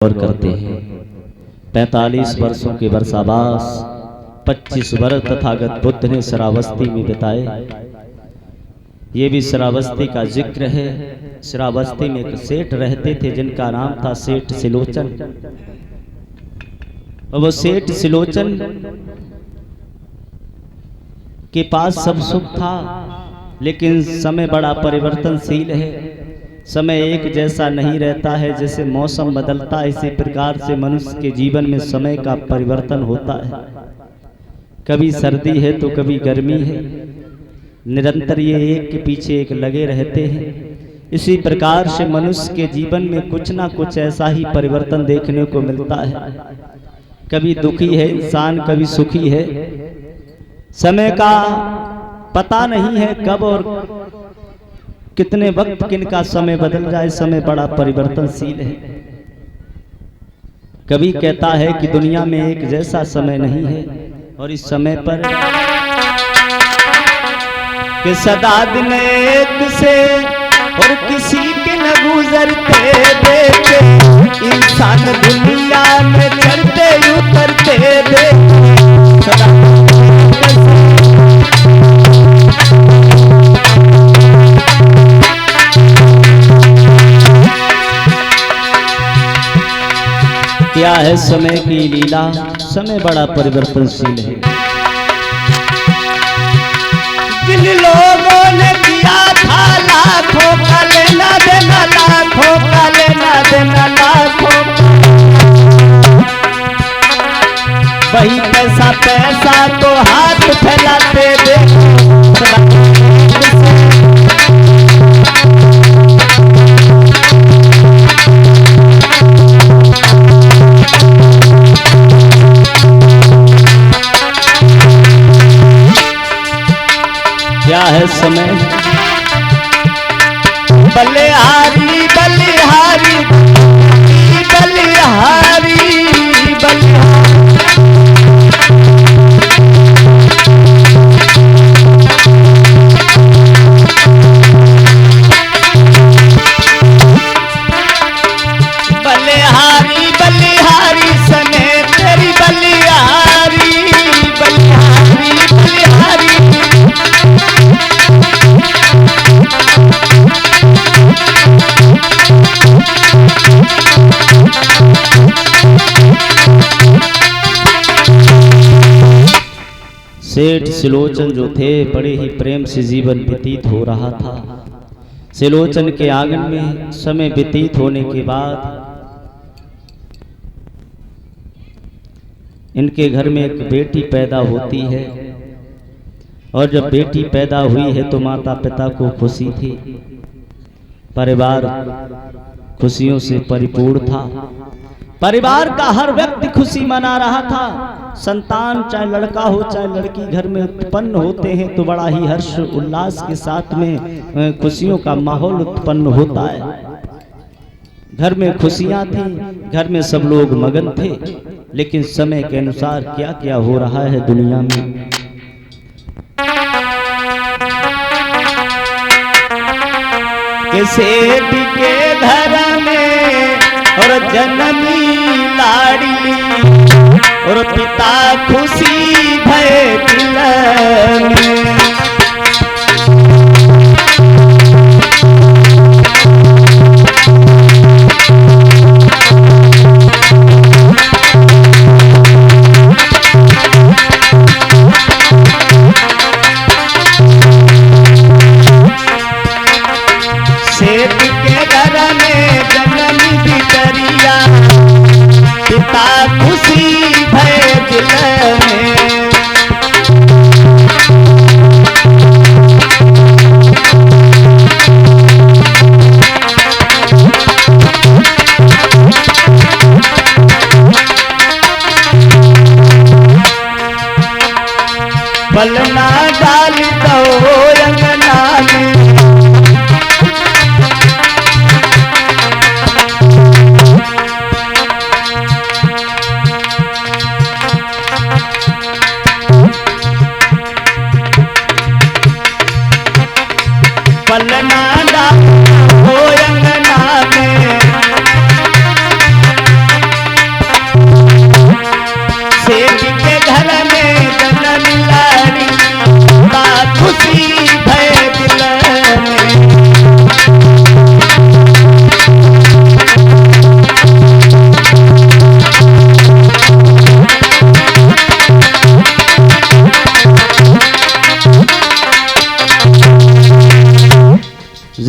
और करते हैं। 45 वर्षों के वर्षावास 25 वर्ष तथागत बुद्ध ने श्रावस्ती में बिताए। ये भी श्रावस्ती का जिक्र है। श्रावस्ती में एक सेठ रहते थे जिनका नाम था सेठ सिलोचन। और वो सेठ सिलोचन के पास सब सुख था, लेकिन समय बड़ा परिवर्तनशील है। समय एक जैसा नहीं रहता है। जैसे मौसम बदलता है इसी प्रकार से मनुष्य के जीवन में समय का परिवर्तन होता है। कभी सर्दी है तो कभी गर्मी है। निरंतर ये एक के पीछे एक लगे रहते हैं। इसी प्रकार से मनुष्य के जीवन में कुछ ना कुछ ऐसा ही परिवर्तन देखने को मिलता है। कभी दुखी है इंसान, कभी सुखी है। समय का पता नहीं है कब और कितने वक्त किनका समय बदल जाए। समय बड़ा परिवर्तनशील है। कभी कहता है कि दुनिया में एक जैसा समय नहीं है, और इस समय पर कि सदा दिन एक से और किसी के न गुजरते देखे, इंसान दुनिया में चढ़ते उतरते देखे। सदा क्या है समय की लीला। समय बड़ा परिवर्तनशील है। जिन लोगों ने किया था लाखों का लेना देना, लाखों का लेना देना, लाखों, वही पैसा पैसा तो हाथ फैलाते क्या है समय। बलिहारी बलिहारी बलिहारी बलिहारी, बलिहारी बलिहारी सने तेरी बलिहारी बलिहारी बलिहारी। सेठ सिलोचन जो थे बड़े ही प्रेम से जीवन व्यतीत हो रहा था। सिलोचन के आंगन में समय व्यतीत होने के बाद इनके घर में एक बेटी पैदा होती है, और जब बेटी पैदा हुई है तो माता पिता को खुशी थी। परिवार खुशियों से परिपूर्ण था। परिवार का हर व्यक्ति खुशी मना रहा था। संतान चाहे लड़का हो चाहे लड़की घर में उत्पन्न होते हैं तो बड़ा ही हर्ष उल्लास के साथ में खुशियों का माहौल उत्पन्न होता है। घर में खुशियां थी, घर में सब लोग मगन थे। लेकिन समय के अनुसार क्या क्या हो रहा है दुनिया में। सेठ के घर में और जननी लाड़ी, और पिता खुशी भय दिल में। खुशी भय दिल में। पलना डाल दो अंगना में, पलना डाल दो अंगना में।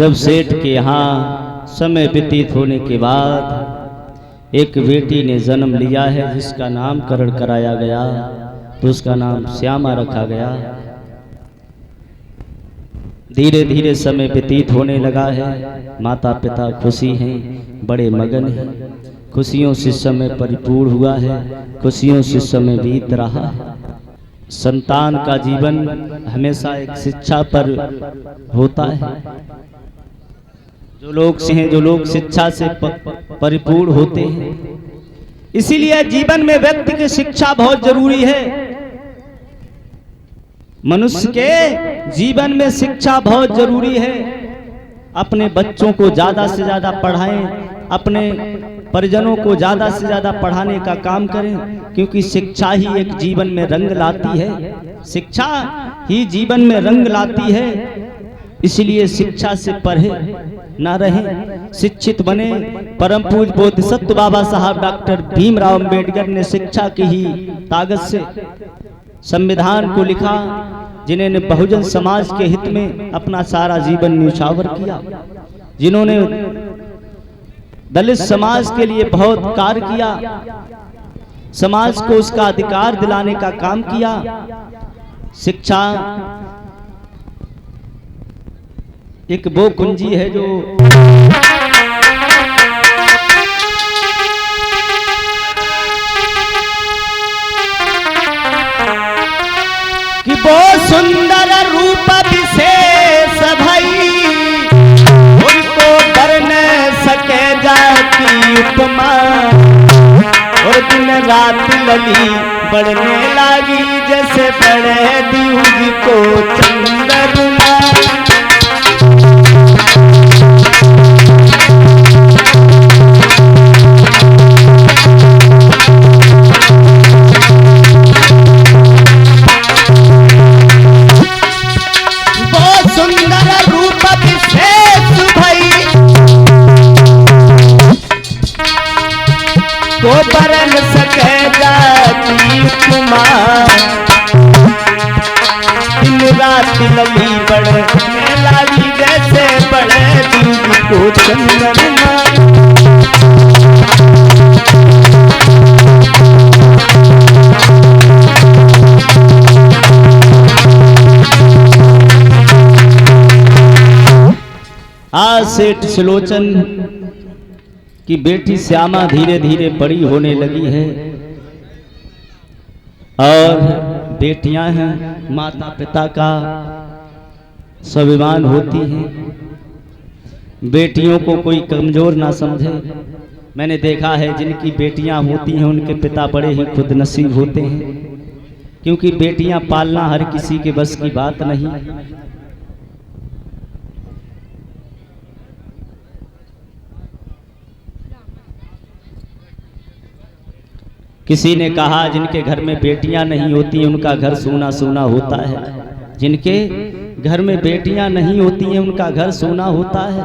जब सेठ के यहाँ समय व्यतीत होने के बाद एक बेटी ने जन्म लिया है जिसका नामकरण कराया गया, तो उसका नाम श्यामा रखा गया। धीरे धीरे समय व्यतीत होने लगा है, माता पिता खुशी हैं, बड़े मगन हैं, खुशियों से समय परिपूर्ण हुआ है, खुशियों से समय बीत रहा है। संतान का जीवन हमेशा एक शिक्षा पर होता है। जो लोग शिक्षा से परिपूर्ण होते हैं, इसीलिए जीवन में व्यक्ति की शिक्षा बहुत जरूरी है। मनुष्य के जीवन में शिक्षा बहुत जरूरी है। अपने बच्चों को ज्यादा से ज्यादा पढ़ाएं, अपने परिजनों को ज्यादा से ज्यादा पढ़ाने का काम करें, क्योंकि शिक्षा ही एक जीवन में रंग लाती है। शिक्षा ही जीवन में रंग लाती है। इसलिए शिक्षा से पढ़े ना रहें, शिक्षित बने। परम पूज्य बोधिसत्व बाबा साहब डॉक्टर भीमराव अंबेडकर ने शिक्षा की ही ताकत से संविधान को लिखा, जिन्होंने बहुजन समाज के हित में अपना सारा जीवन न्यौछावर किया, जिन्होंने दलित समाज के लिए बहुत कार्य किया, समाज को उसका अधिकार दिलाने का काम किया। शिक्षा एक वो कुंजी है जो कि वो सुंदर रूप विशेष भई, उनको कर न सके जाती उपमा, और दिन रात लली बढ़ने लगी जैसे बड़े दूज को चंद्रमा। को बरन सके जाती उपमा, दिन रात लली बढ़ने लगी जैसे बड़े दूज को चंद्रमा। आज सेठ सुलोचन की बेटी श्यामा धीरे धीरे बड़ी होने लगी है, और बेटियां हैं, माता पिता का स्वाभिमान होती हैं। बेटियों को कोई कमजोर ना समझे। मैंने देखा है जिनकी बेटियां होती हैं उनके पिता बड़े ही खुदनसीब होते हैं, क्योंकि बेटियां पालना हर किसी के बस की बात नहीं। किसी ने कहा जिनके घर में बेटियां नहीं होती उनका घर सूना सूना होता है। जिनके घर में बेटियां नहीं होती हैं उनका घर सूना होता है।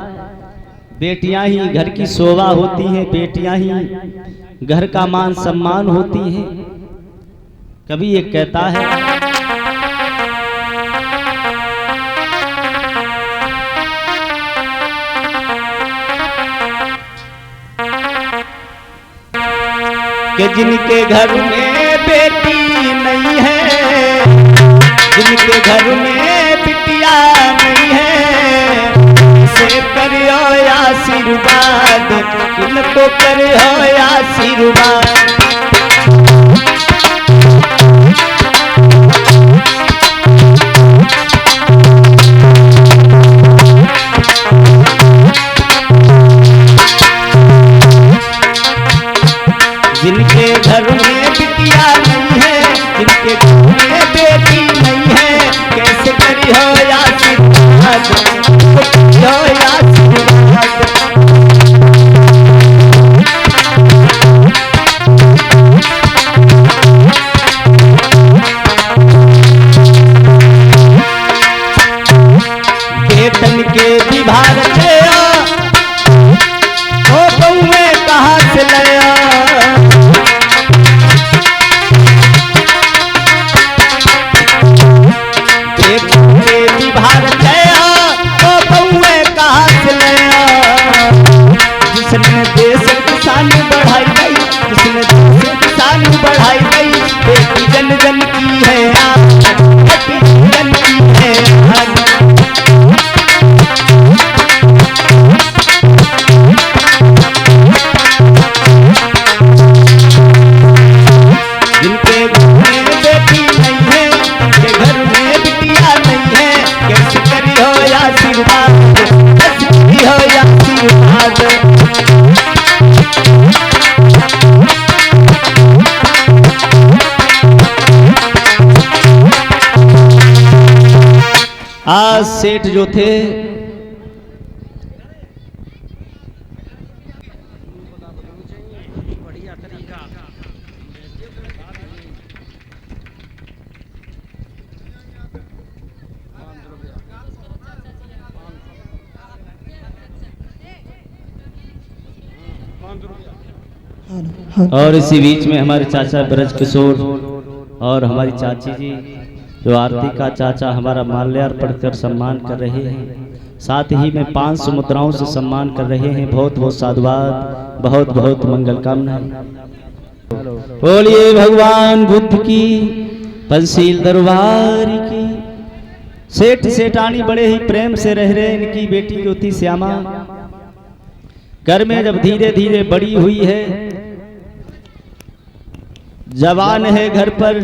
बेटियां ही घर की शोभा होती हैं, बेटियां ही घर का मान सम्मान होती हैं। कभी ये कहता है कि जिनके घर में बेटी नहीं है, जिनके घर में बिटिया नहीं है, से करियो आशीर्वाद, इनको करियो आशीर्वाद। जिनके घर में बिटिया नहीं है, जिनके घर में बेटी नहीं है, कैसे करी हो आशीर्वाद, करी हो आशीर्वाद। बेटन के विभाग से ओ बहुए कहाँ से लया, विभाग गया तो बहुए कहा गई, जिसने से किसान बढ़ाई गई, बेटी जन जन की है आज, बेटी जन की है आज। जिनके घर में बेटी नहीं है, जिनके घर में बिटिया नहीं है, कैसे करी हो आशीर्वाद, कैसे करी हो आशीर्वाद। आज सेठ जो थे और इसी बीच में हमारे चाचा ब्रज किशोर और हमारी चाची जी जो आरती का चाचा हमारा माल्यार्पण कर सम्मान कर रहे हैं, साथ ही में 500 मुद्राओं से सम्मान कर रहे हैं। बहुत बहुत साधुवाद, बहुत बहुत मंगल कामनाएं। बोलिए भगवान बुद्ध की, पंचशील दरबार की। सेठ सेठानी बड़े ही प्रेम से रह रहे। इनकी बेटी जो थी श्यामा घर में जब धीरे धीरे बड़ी हुई है, जवान है, घर पर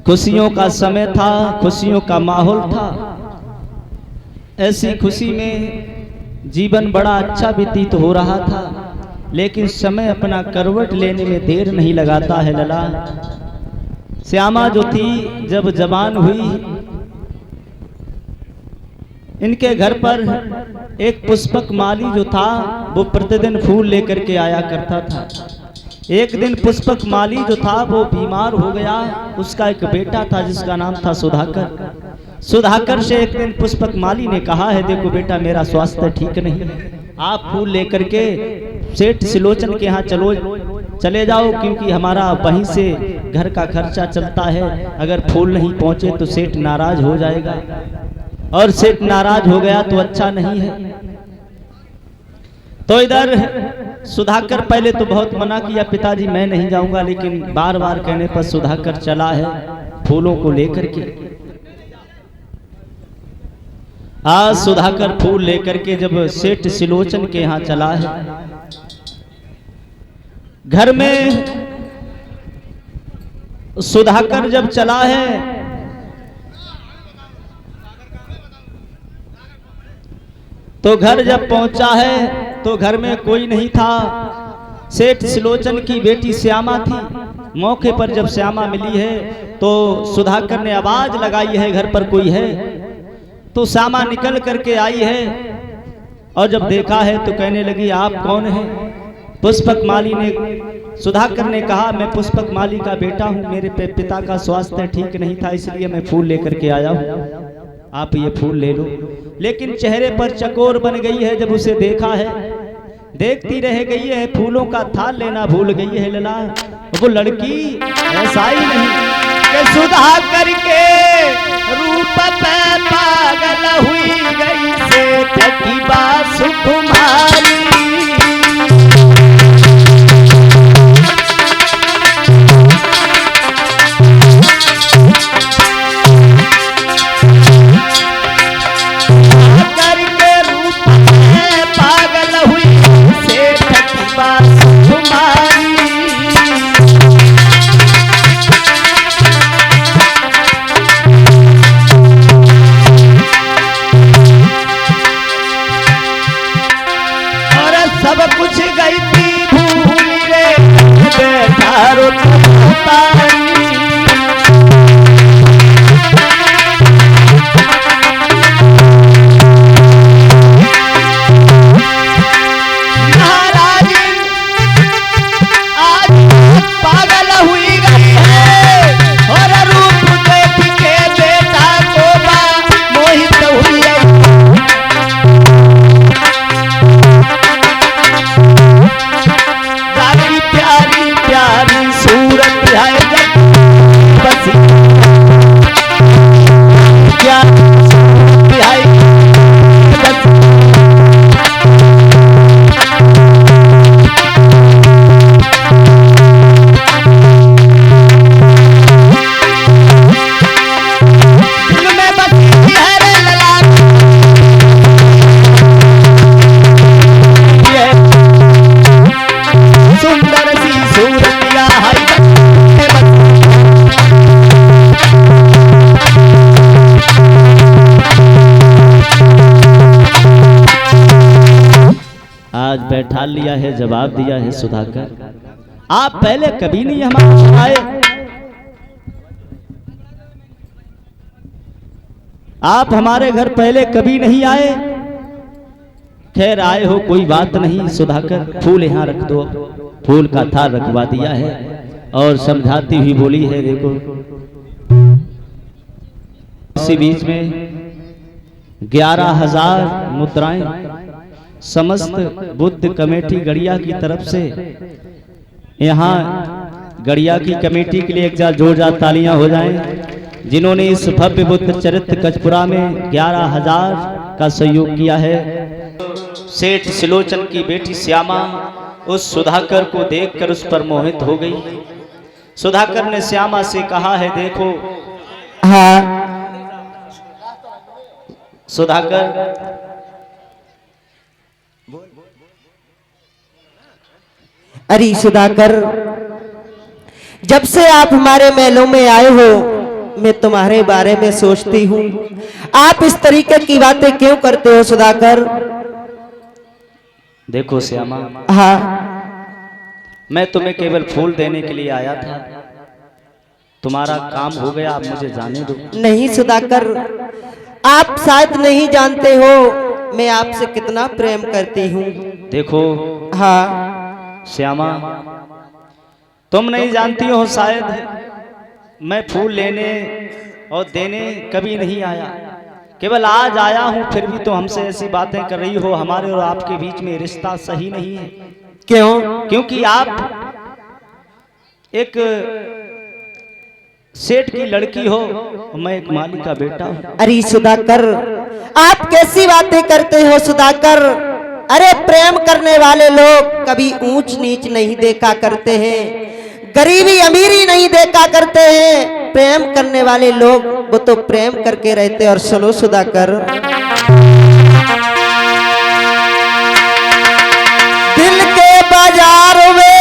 खुशियों का समय था, खुशियों का माहौल था। ऐसी खुशी में जीवन बड़ा अच्छा व्यतीत हो रहा था, लेकिन समय अपना करवट लेने में देर नहीं लगाता है लला। श्यामा जो थी जब जवान हुई, इनके घर पर एक पुष्पक माली जो था वो प्रतिदिन फूल लेकर के आया करता था। एक दिन पुष्पक माली जो था वो बीमार हो गया। उसका एक बेटा था जिसका नाम था सुधाकर। सुधाकर से एक दिन पुष्पक माली ने कहा है, देखो बेटा मेरा स्वास्थ्य ठीक नहीं है, आप फूल लेकर के सेठ सिलोचन के यहाँ चले जाओ, क्योंकि हमारा वहीं से घर का खर्चा चलता है। अगर फूल नहीं पहुंचे तो सेठ नाराज हो जाएगा, और सेठ नाराज हो गया तो अच्छा नहीं है। तो इधर सुधाकर पहले तो बहुत मना किया, पिताजी मैं नहीं जाऊंगा, लेकिन बार बार कहने पर सुधाकर चला है फूलों को लेकर के। आज सुधाकर फूल लेकर के जब सेठ सिलोचन के यहाँ चला है, घर में सुधाकर जब चला है तो घर जब पहुंचा है तो घर में कोई नहीं था। सेठ सिलोचन की बेटी श्यामा थी। मौके पर जब श्यामा मिली है तो सुधाकर ने आवाज लगाई है घर पर कोई है, तो श्यामा निकल करके आई है और जब देखा है तो कहने लगी आप कौन हैं? पुष्पक माली ने, सुधाकर ने कहा मैं पुष्पक माली का बेटा हूं, मेरे पिता का स्वास्थ्य ठीक नहीं था इसलिए मैं फूल लेकर के आया हूं, आप ये फूल ले लो। लेकिन चेहरे पर चकोर बन गई है। जब उसे देखा है, देखती रह गई है, फूलों का थाल लेना भूल गई है लला। वो लड़की ऐसा ही नहीं कि सुधाकर के रूप पे पागल हुई गई से ठगी बात सुकुमारी। ध्यान लिया है, जवाब दिया है सुधाकर। आप पहले कभी नहीं हमारे आए, आप हमारे घर पहले कभी नहीं आए। खैर आए हो कोई बात नहीं सुधाकर, फूल यहाँ रख दो। फूल का थाल रखवा दिया है और समझाती हुई बोली है, देखो इसी बीच में 11,000 मुद्राएं समस्त बुद्ध कमेटी गड़िया की तरफ से, यहाँ गड़िया की कमेटी के लिए एक जोरदार तालियां हो जाएं, जिन्होंने इस भव्य बुद्ध चरित्र कचपुरा में 11,000 का सहयोग किया है। सेठ सिलोचन की बेटी श्यामा उस सुधाकर को देखकर उस पर मोहित हो गई। सुधाकर ने श्यामा से कहा है, देखो हाँ सुधाकर, अरे सुधाकर, जब से आप हमारे महलों में आए हो मैं तुम्हारे बारे में सोचती हूँ। आप इस तरीके की बातें क्यों करते हो सुधाकर? देखो श्यामा, हाँ मैं तुम्हें केवल फूल देने के लिए आया था, तुम्हारा काम हो गया, आप मुझे जाने दो। नहीं सुधाकर, आप शायद नहीं जानते हो मैं आपसे कितना प्रेम करती हूँ। देखो हाँ श्यामा, तुम नहीं जानती हो शायद, मैं फूल लेने और देने कभी नहीं आया, केवल आज आया हूं। फिर भी तो हमसे ऐसी बातें कर रही हो, हमारे और आपके बीच में रिश्ता सही नहीं है। क्यों? क्योंकि आप एक सेठ की लड़की हो, मैं एक माली का बेटा हूं। अरे सुधाकर, आप कैसी बातें करते हो सुधाकर? अरे प्रेम करने वाले लोग कभी ऊंच नीच नहीं देखा करते हैं, गरीबी अमीरी नहीं देखा करते हैं। प्रेम करने वाले लोग वो तो प्रेम करके रहते। और सुनो सुधाकर, दिल के बाजार में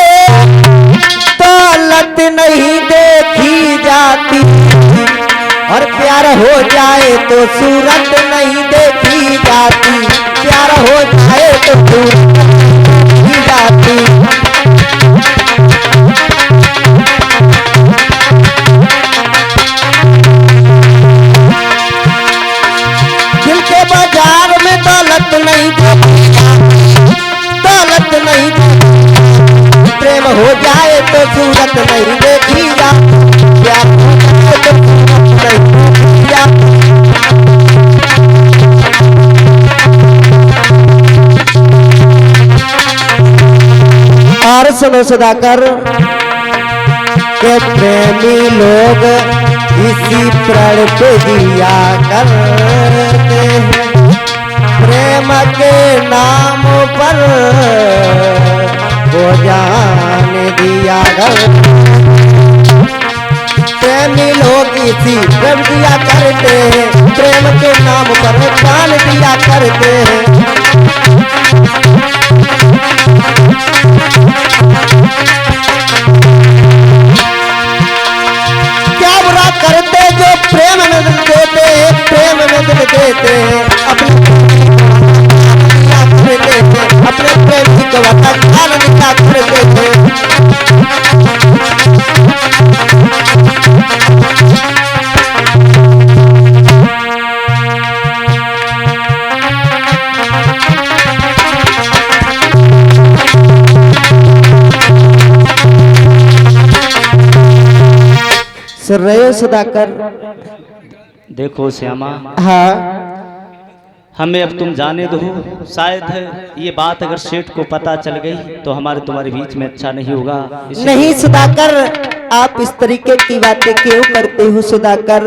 दौलत नहीं देखी जाती, और प्यार हो जाए तो सूरत नहीं देखी जाती। प्यार हो जाए तो सूरत नहीं जाती। दिल के बाजार में दौलत नहीं देखी जाती, दौलत नहीं देखी। प्रेम हो जाए तो सूरत नहीं देखी जाती। प्यार हो जाए तो सूरत नहीं देखी जाती। और सुनो सुधाकर, के प्रेमी लोग इसी प्रण पे दिया करते हैं, प्रेम के नाम पर वो जान दिया करते। प्रेमी लोग इसी प्रेम दिया करते हैं, प्रेम के नाम पर जान दिया करते हैं। क्या बुरा करते जो प्रेम में दिल देते हैं, प्रेम में दिल देते हैं। अपने प्रेम की कविता ख्याल निकाल कर देते हैं। सुन रहे हो सुधाकर? देखो श्यामा, हाँ हमें अब तुम जाने दो। शायद ये बात अगर सेठ को पता चल गई तो हमारे तुम्हारे बीच में अच्छा नहीं होगा। नहीं सुधाकर, आप इस तरीके की बातें क्यों करते हो सुधाकर?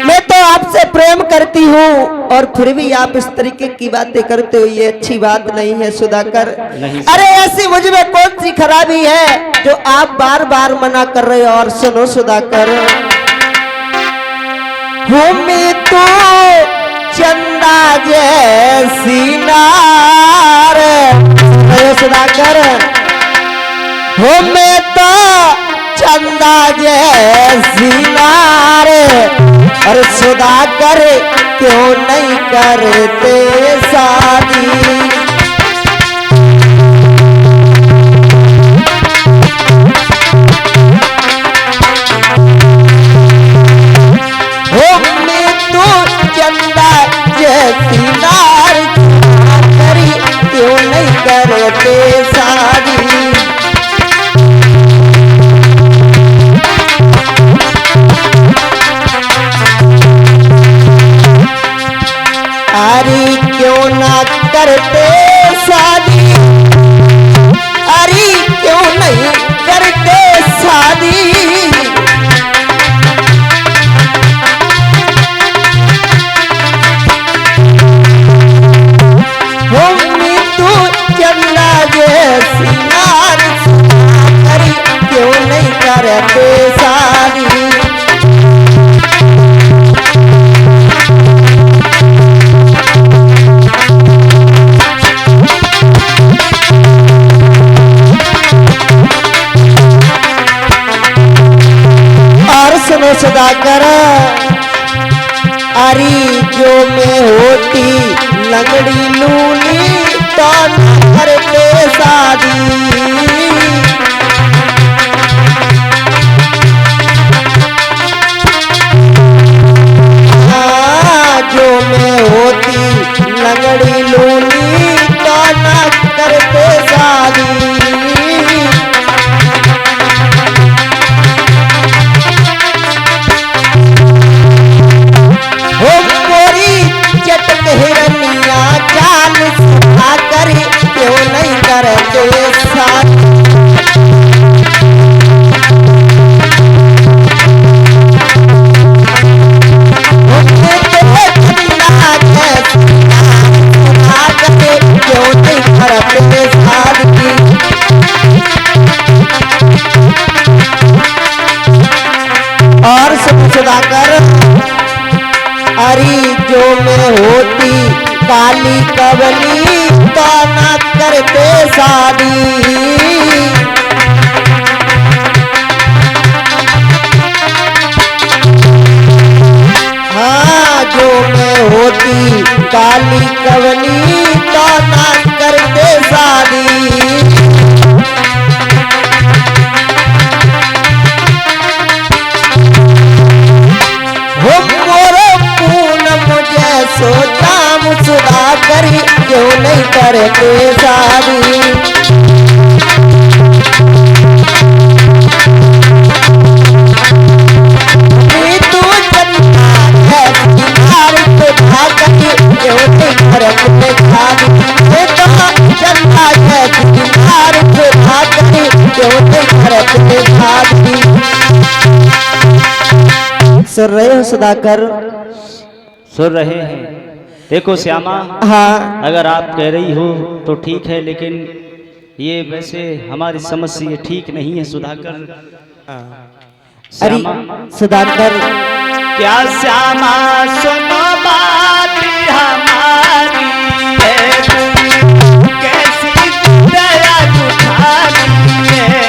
मैं तो आपसे प्रेम करती हूँ और फिर भी आप इस तरीके की बातें करते हो, ये अच्छी बात नहीं है सुधाकर। अरे ऐसी मुझ में कौन सी खराबी है जो आप बार बार मना कर रहे हो? और सुनो सुधाकर, भूमि तो चंदा जैसी नार, सुधाकर हो मैं तो चंदा जैसी नार। और सुधाकर क्यों नहीं करते शादी? करते शादी। और सुनो सुधाकर, अरी जो में होती लंगड़ी लूली तो न करते शादी। जो में होती लंगड़ी लूली तो न करते शादी। हो गोरी चटक हिरनिया चाल सुधा करी क्यों नहीं करते साथ। क्यों नहीं करते शादी। और सुधाकर, अरी जो में होती काली कवली तो न करते शादी। हाँ जो में होती काली कवली तो न करते शादी। हो मोरो पूनम जैसो दाम सुधा करी क्यों नहीं करते शादी। तू चंदा है बिहार सुधा करी क्यों नहीं करते शादी। तो चंदा है बिहार सुधा करी क्यों नहीं करते शादी। सुन रहे हो सुधाकर? सुन रहे हैं। देखो श्यामा, हाँ अगर आप कह रही हो तो ठीक है, लेकिन ये वैसे हमारी समझ से ये ठीक नहीं है सुधाकर। अरे सुधाकर, क्या श्यामा सुनो बात हमारी है, कैसी दया उठानी है।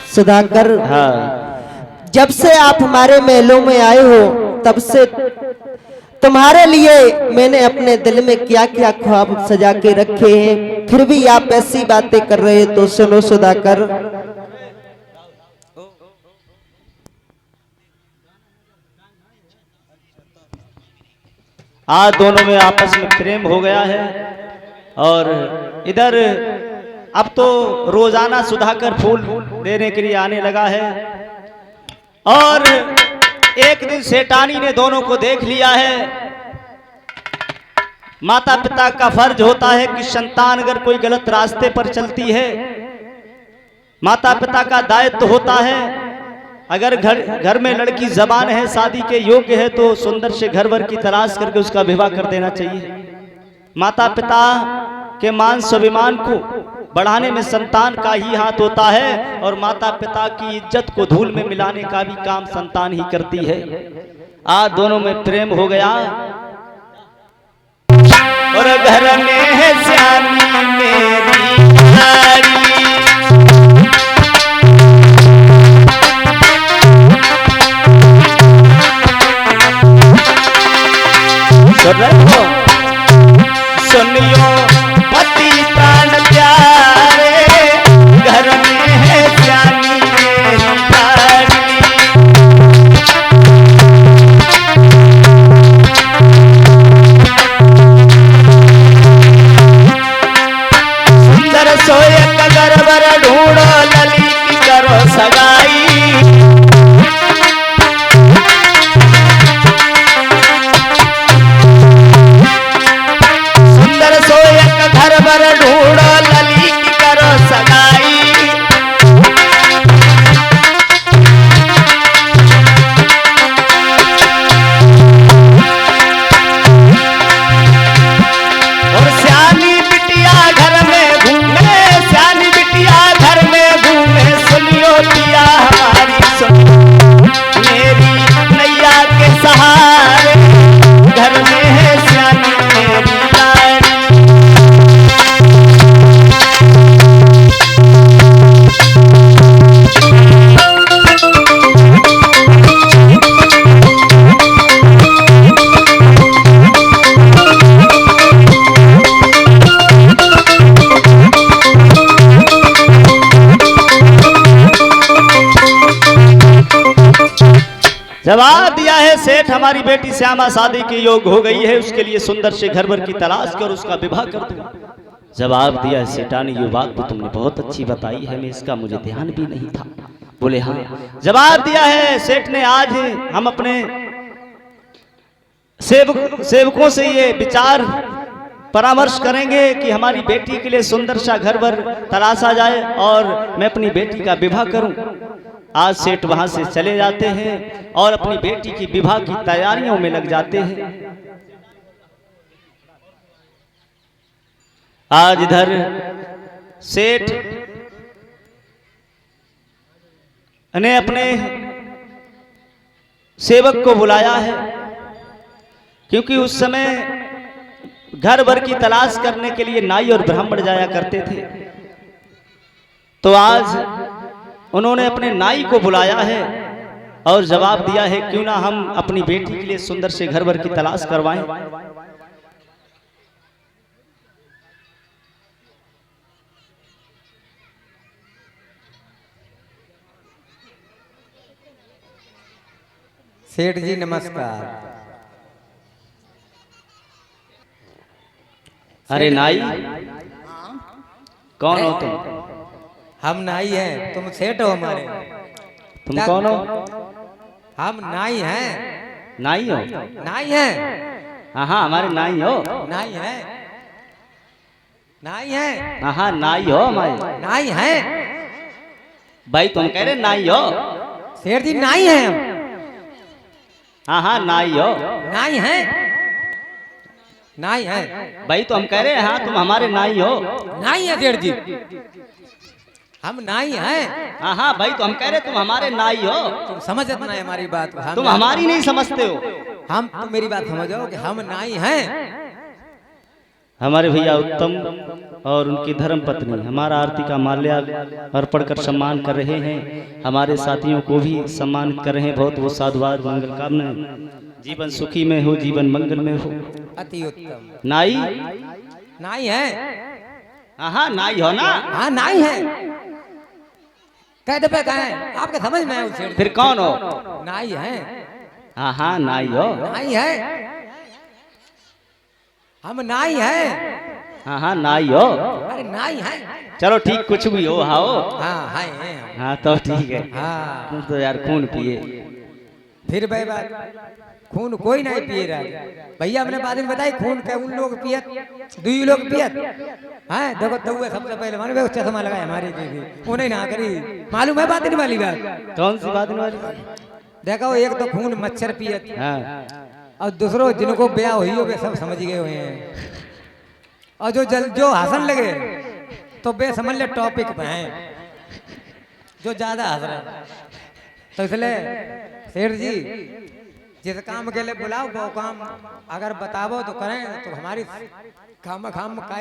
सुधाकर, हाँ, जब से आप हमारे महलों में आए हो तब से तुम्हारे लिए मैंने अपने दिल में क्या क्या ख्वाब सजा के रखे हैं, फिर भी आप ऐसी बातें कर रहे हो। तो सुनो सुधाकर, आज दोनों में आपस में प्रेम हो गया है और इधर अब तो रोजाना सुधाकर फूल देने के लिए आने लगा है। और एक दिन सेठानी ने दोनों को देख लिया है। माता पिता का फर्ज होता है कि संतान अगर कोई गलत रास्ते पर चलती है, माता पिता का दायित्व होता है अगर घर में लड़की जबान है, शादी के योग्य है, तो सुंदर से घर वर की तलाश करके उसका विवाह कर देना चाहिए। माता पिता के मान स्वाभिमान को बढ़ाने में संतान का ही हाथ होता है और माता पिता की इज्जत को धूल में मिलाने का भी काम संतान ही करती है। आज दोनों में प्रेम हो गया और घर में है श्यामी मेरी नारी। सुनियो पति प्राण प्यारे, घर में है श्यामी मेरी नारी। सुंदर सोए कगर जवाब दिया है सेठ, हमारी बेटी श्यामा शादी के योग्य हो गई है, उसके लिए सुंदर से घर भर की तलाश कर उसका विवाह कर दो। जवाब दिया है सेठानी, ये बात तो तुमने बहुत अच्छी बताई है, मैं इसका मुझे ध्यान भी नहीं था। बोले हाँ। जवाब दिया है सेठ ने, आज हम अपने सेवकों से ये विचार परामर्श करेंगे कि हमारी बेटी के लिए सुंदर सा घर भर तलाशा जाए और मैं अपनी बेटी का विवाह करूं। आज सेठ वहां से चले जाते हैं और अपनी बेटी की विवाह की तैयारियों में लग जाते हैं। आज इधर सेठ ने अपने सेवक को बुलाया है, क्योंकि उस समय घर भर की तलाश करने के लिए नाई और ब्राह्मण जाया करते थे। तो आज उन्होंने अपने नाई को बुलाया है और जवाब दिया है, क्यों ना हम अपनी बेटी के लिए सुंदर से घर भर की तलाश करवाएं। सेठ जी नमस्कार। अरे नाई, कौन हो तुम? हम नाई हैं, तुम सेठ हो हमारे। तुम कौन हो? हम नाई हैं। नाई हो? नाई हैं। हाँ हमारे नाई हो। नाई हैं। नाई हैं। हाँ नाई हो हमारे। नाई हैं। भाई तुम कह रहे नाई हो? सेठ जी नाई हैं हम। हाँ नाई हो। नाई हैं। नाई हैं। भाई तो हम कह रहे हैं हाँ तुम हमारे नाई हो। नाई हैं सेठ जी, हम नाई हैं। हाँ भाई तो हम कह रहे तुम हमारे नाई हो। तुम समझ ना है हमारी बात को। तुम हमारी नहीं समझते हो। हम तुम मेरी बात समझो कि हम नाई हैं। हमारे भैया उत्तम और उनकी धर्म पत्नी हमारा आरती का माल्या अर्पण कर सम्मान कर रहे हैं। हमारे साथियों को भी सम्मानित कर रहे हैं। बहुत बहुत साधुवाद, मंगल कामना। जीवन सुखी में हो, जीवन मंगल में हो। अति उत्तम। नाई नाई हैं। हाँ नाई हो ना? हाँ नाई हैं। कह दे पे कहें आपके समझ में आए सेठ जी। फिर कौन हो? नाई हैं। हाँ नाई हो। नाई हैं। हम नाई हैं। हाँ नाई हो। अरे नाई हैं। चलो ठीक, कुछ भी हो। हाँ हैं। हाँ तो ठीक है। हाँ तुम तो यार खून पिए। फिर भाई बात, खून कोई नहीं पिए रहा भैया। हमने बाद में बताई खून के उन लोग पियत, दुई लोग पियत। हाँ देखो तो सबसे पहले हमारे चश्मा लगाए हमारी उन्हें ना करी। मालूम है बात वाली बात? कौन सी बात वाली? देखो एक तो खून मच्छर पियत, हाँ और दूसरों जिनको ब्याह हुई हो वे सब समझ गए हुए हैं। और जो हंसन लगे तो बे समझ ले टॉपिक पे हैं, जो ज्यादा हंस रहे। तो इसलिए सेठ जी जिस काम के लिए बुलाओ वो काम अगर बताओ तो करें। तो हमारी खाम का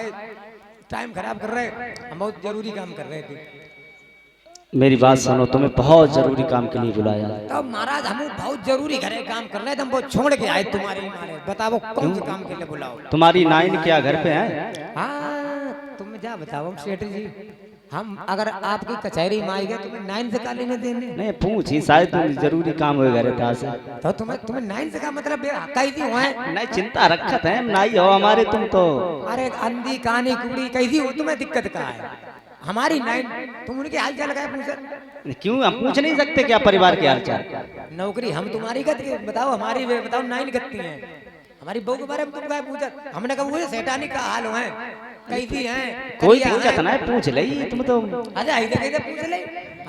टाइम खराब कर रहे, हम बहुत जरूरी काम कर रहे थे। मेरी बात सुनो, तुम्हें बहुत जरूरी काम के लिए बुलाया। तो महाराज हम बहुत जरूरी घरे काम कर रहे थे, हम वो छोड़ के आए तुम्हारे मारे। बताओ कौन से काम के लिए बुलाओ? तुम्हारी नाइन क्या घर पे है? हाँ तुम जा बताओ सेठ जी। हम अगर आपकी कचहरी में आई गए तुम्हें नाइन से काली नहीं देने। नहीं पूछी, शायद तुम जरूरी काम हो गए से। तो तुम्हें नाइन से का मतलब कैसी हो है? नहीं चिंता रखत है, नाई हो हमारे तुम तो। अरे अंधी कानी कुड़ी कैसी हो, तुम्हें दिक्कत कहाँ है? हमारी नाइन, तुम उनके हाल चाल लगाए पूछ। क्यों हम पूछ नहीं सकते क्या परिवार के हाल चाल? नौकरी हम तुम्हारी करती बताओ, हमारी बताओ नाइन करती है। हमारी बहू के बारे में तुम क्या पूछा? हमने कहा मुझे सेठानी का हाल है कैसी है। कोई पूछत ना पूछ ले तुम तो। अरे ऐसे कैसे पूछ ले?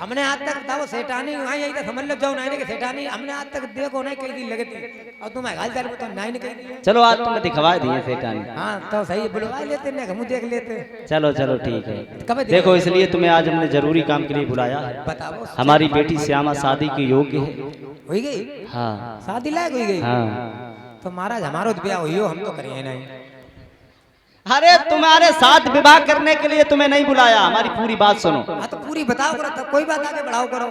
हमने आज तक बताओ सेठानी वहाँ यही समझ लो जाओ नाइन के सेठानी। हमने आज तक देखो नहीं कैसी लगती, और तुम्हें हाल चाल बताओ नाइन कैसी। चलो आज तुम्हें दिखवा दिए सेठानी। हाँ तो सही बुलवा लेते ना, हम देख लेते। चलो ठीक है। देखो इसलिए तुम्हें आज हमने जरूरी काम के लिए बुलाया। बताओ हमारी बेटी श्यामा शादी के योग्य है। हुई गई? हाँ शादी लायक हुई गई? हाँ। तो महाराज हमारो ब्याह हुई हो, हम तो करिए नहीं। अरे तुम्हारे साथ विवाह करने के लिए तुम्हें नहीं बुलाया, हमारी पूरी बात सुनो। हाँ तो पूरी बताओ करो, तो कोई बात आगे बढ़ाओ करो।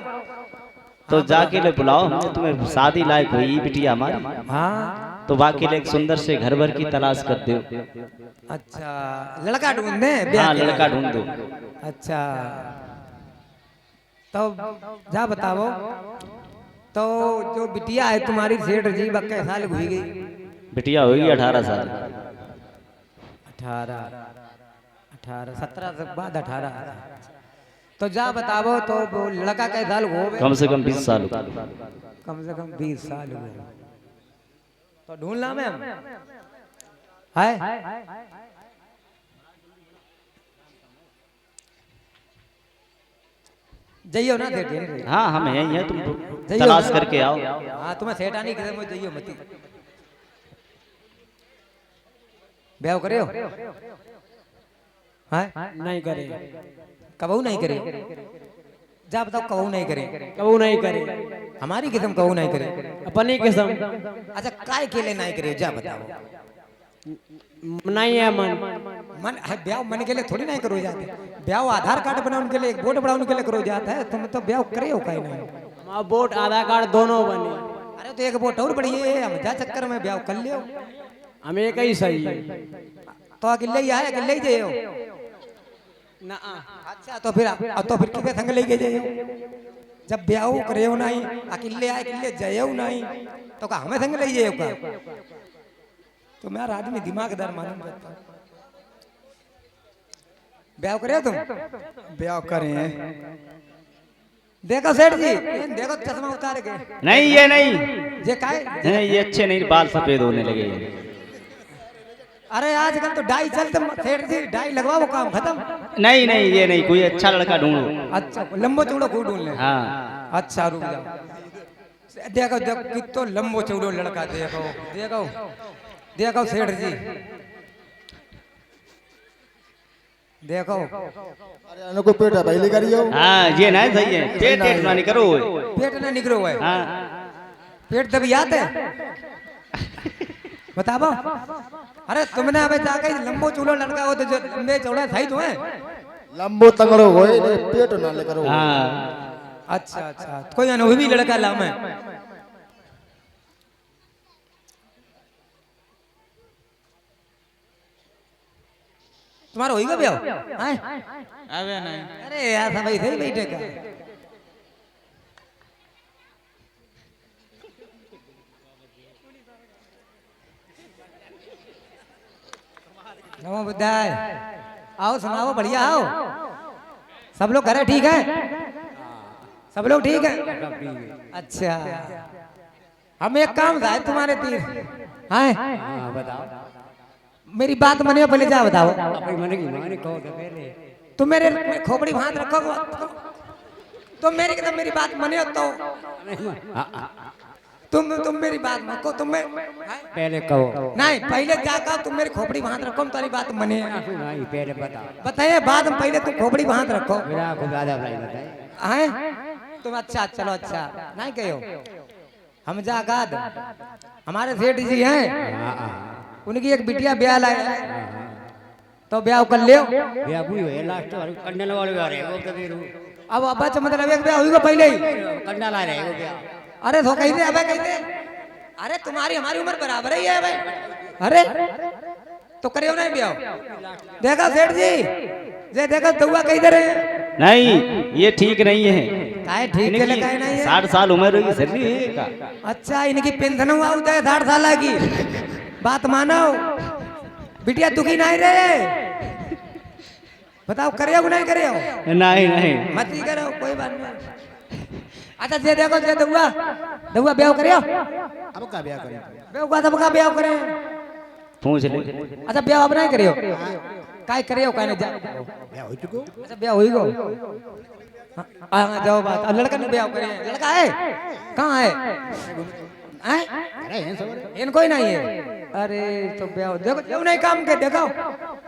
तो जाके ले बुलाओ, हमने तुम्हें शादी लायक हुई बिटिया हमारी। हाँ तो बाकी ले एक सुंदर से घर भर की तलाश कर दो। अच्छा लड़का ढूंढ दे? हाँ लड़का ढूंढ दो। अच्छा तो जा बताओ। तो जो बिटिया है तुम्हारी सेठ जी बक्के साल हुई गई? बिटिया होगी 18 साल। 18 18 17 से बाद 18। तो जा बतावो तो वो लड़का कै साल हो गए? कम से कम 20 साल। कम से कम 20 साल हुए। तो ढूंढ ला मैम है। जाइयो ना सेठ जी। हाँ हम यही हैं, तुम जाइयो तलाश ना। करके आओ। हाँ तुम्हें सेठानी किधर मुझे जाइयो मती ब्याह करे हो? नहीं करे। कबू नहीं करे? जा बताओ कबू नहीं करे? कबू नहीं करे। हमारी किस्म कबू नहीं करे। अपनी किस्म अच्छा काय के लिए नहीं करे जा बताओ? नहीं है मन। मन है ब्याह मन के लिए थोड़ी नहीं करो जाते। ब्याह आधार कार्ड बनाने के लिए, एक वोट बनाने के लिए करो जाता है। तुम तो ब्याह करे हो कहीं नहीं? हमारा वोट आधार कार्ड दोनों बने। अरे तो एक वोट और बढ़िया है, हम जा चक्कर में ब्याह कर लियो। हम एक ही सही है तो अकेले ही आए अकेले ही जाइयो ना। अच्छा तो फिर कितने संग लेके जाइयो? जब ब्याह करे हो नहीं अकेले आए अकेले जाइयो नहीं तो का हमें संग ले जाइयो का? तो मेरा आदमी दिमागदार मालूम पड़ता। ब्याह करे तुम? ब्याह करे हैं। देखो सेठ जी देखो चश्मा उतार के। नहीं ये नहीं, ये काहे? नहीं ये अच्छे नहीं, बाल सफेद होने लगे। अरे आजकल तो डाई चलते सेठ जी, डाई लगवाओ काम खत्म। नहीं नहीं ये नहीं, कोई अच्छा लड़का ढूंढो। अच्छा लंबो चौड़ो को ढूंढ ले। हाँ अच्छा रुक जाओ। देखो देखो कितो लंबो चौड़ो लड़का देखो देखो देखो सेठ जी देखो। अरे अनको पेट है भाई लेकर यो। हाँ ये ना सही है, पेट पेट ना नहीं करो। पेट ना निकलो है। हाँ पेट दबियात है बताओ। अरे तुमने अबे जाके लंबो चूलो लड़का हो तो जो लंबे चौड़े सही तो है। लंबो तंगड़ो होए ने पेट ना लेकर हो। हाँ अच्छा अच्छा कोई अनुभवी लड़का लाम है। तुम्हारा होएगा ब्याह? अबे नहीं। अरे यार सब ऐसे ही बैठे का। नमो बुद्धाय। आओ सुनाओ बढ़िया आओ। सब लोग घर ठीक है? सब लोग ठीक है? अच्छा हम एक काम था तुम्हारे तीर है। बताओ। मेरी बात मने पहले जा बताओ। मन की माने कहो तो पहले। तुम मेरे खोपड़ी भात रखो तुम मेरी बात मने तो तुम मेरी बात मको। तुम पहले कहो। नहीं पहले जाकर तुम मेरी खोपड़ी भात रखो, तुम्हारी बात मने। नहीं पहले बताओ। बताइए बाद में, पहले तुम खोपड़ी भात रखो। मेरा को ज्यादा नहीं बताए। हैं तुम? अच्छा चलो अच्छा नहीं कहो। हम जागाद हमारे सेठ जी हैं, उनकी एक बिटिया ब्याह लाए तो ब्याह कर लियो। या बुई है लास्ट वाले कंडल वाले आ रहे वो कभी रू। अब अब्बा मतलब एक ब्याह हुई पहले ही। कंडल आ रहे वो क्या? अरे तो कहते अबे कहते अरे तुम्हारी हमारी उम्र बराबर ही है भाई। अरे तो करियो नहीं ब्याह? देखा सेठ जी जे देखा दुआ कह दे रहे। नहीं ये ठीक नहीं है। काहे ठीक के लिए काहे नहीं है? 60 साल उम्र होगी सर जी का। अच्छा इनकी पेंशन हुआ उदय 60 साल की बात मानो। बिटिया दुखी नहीं रहे बताओ करियो कि नहीं करियो? नहीं नहीं मत ही करो कोई बात नहीं। अच्छा जे देखो जे दुआ ब्याह करियो। अब का ब्याह करें? ब्याह का सबका ब्याह करे। पूछ ले। अच्छा ब्याह अब नहीं करियो? काय करियो काय नहीं जा? ब्याह हो चुको। अच्छा ब्याह होई गो। हां जाओ बात। अब लड़का ने ब्याह करे। लड़का है कहां है? अरे हैं सब। इन कोई नहीं है। अरे तो ब्याह देखो क्यों नहीं काम के देखो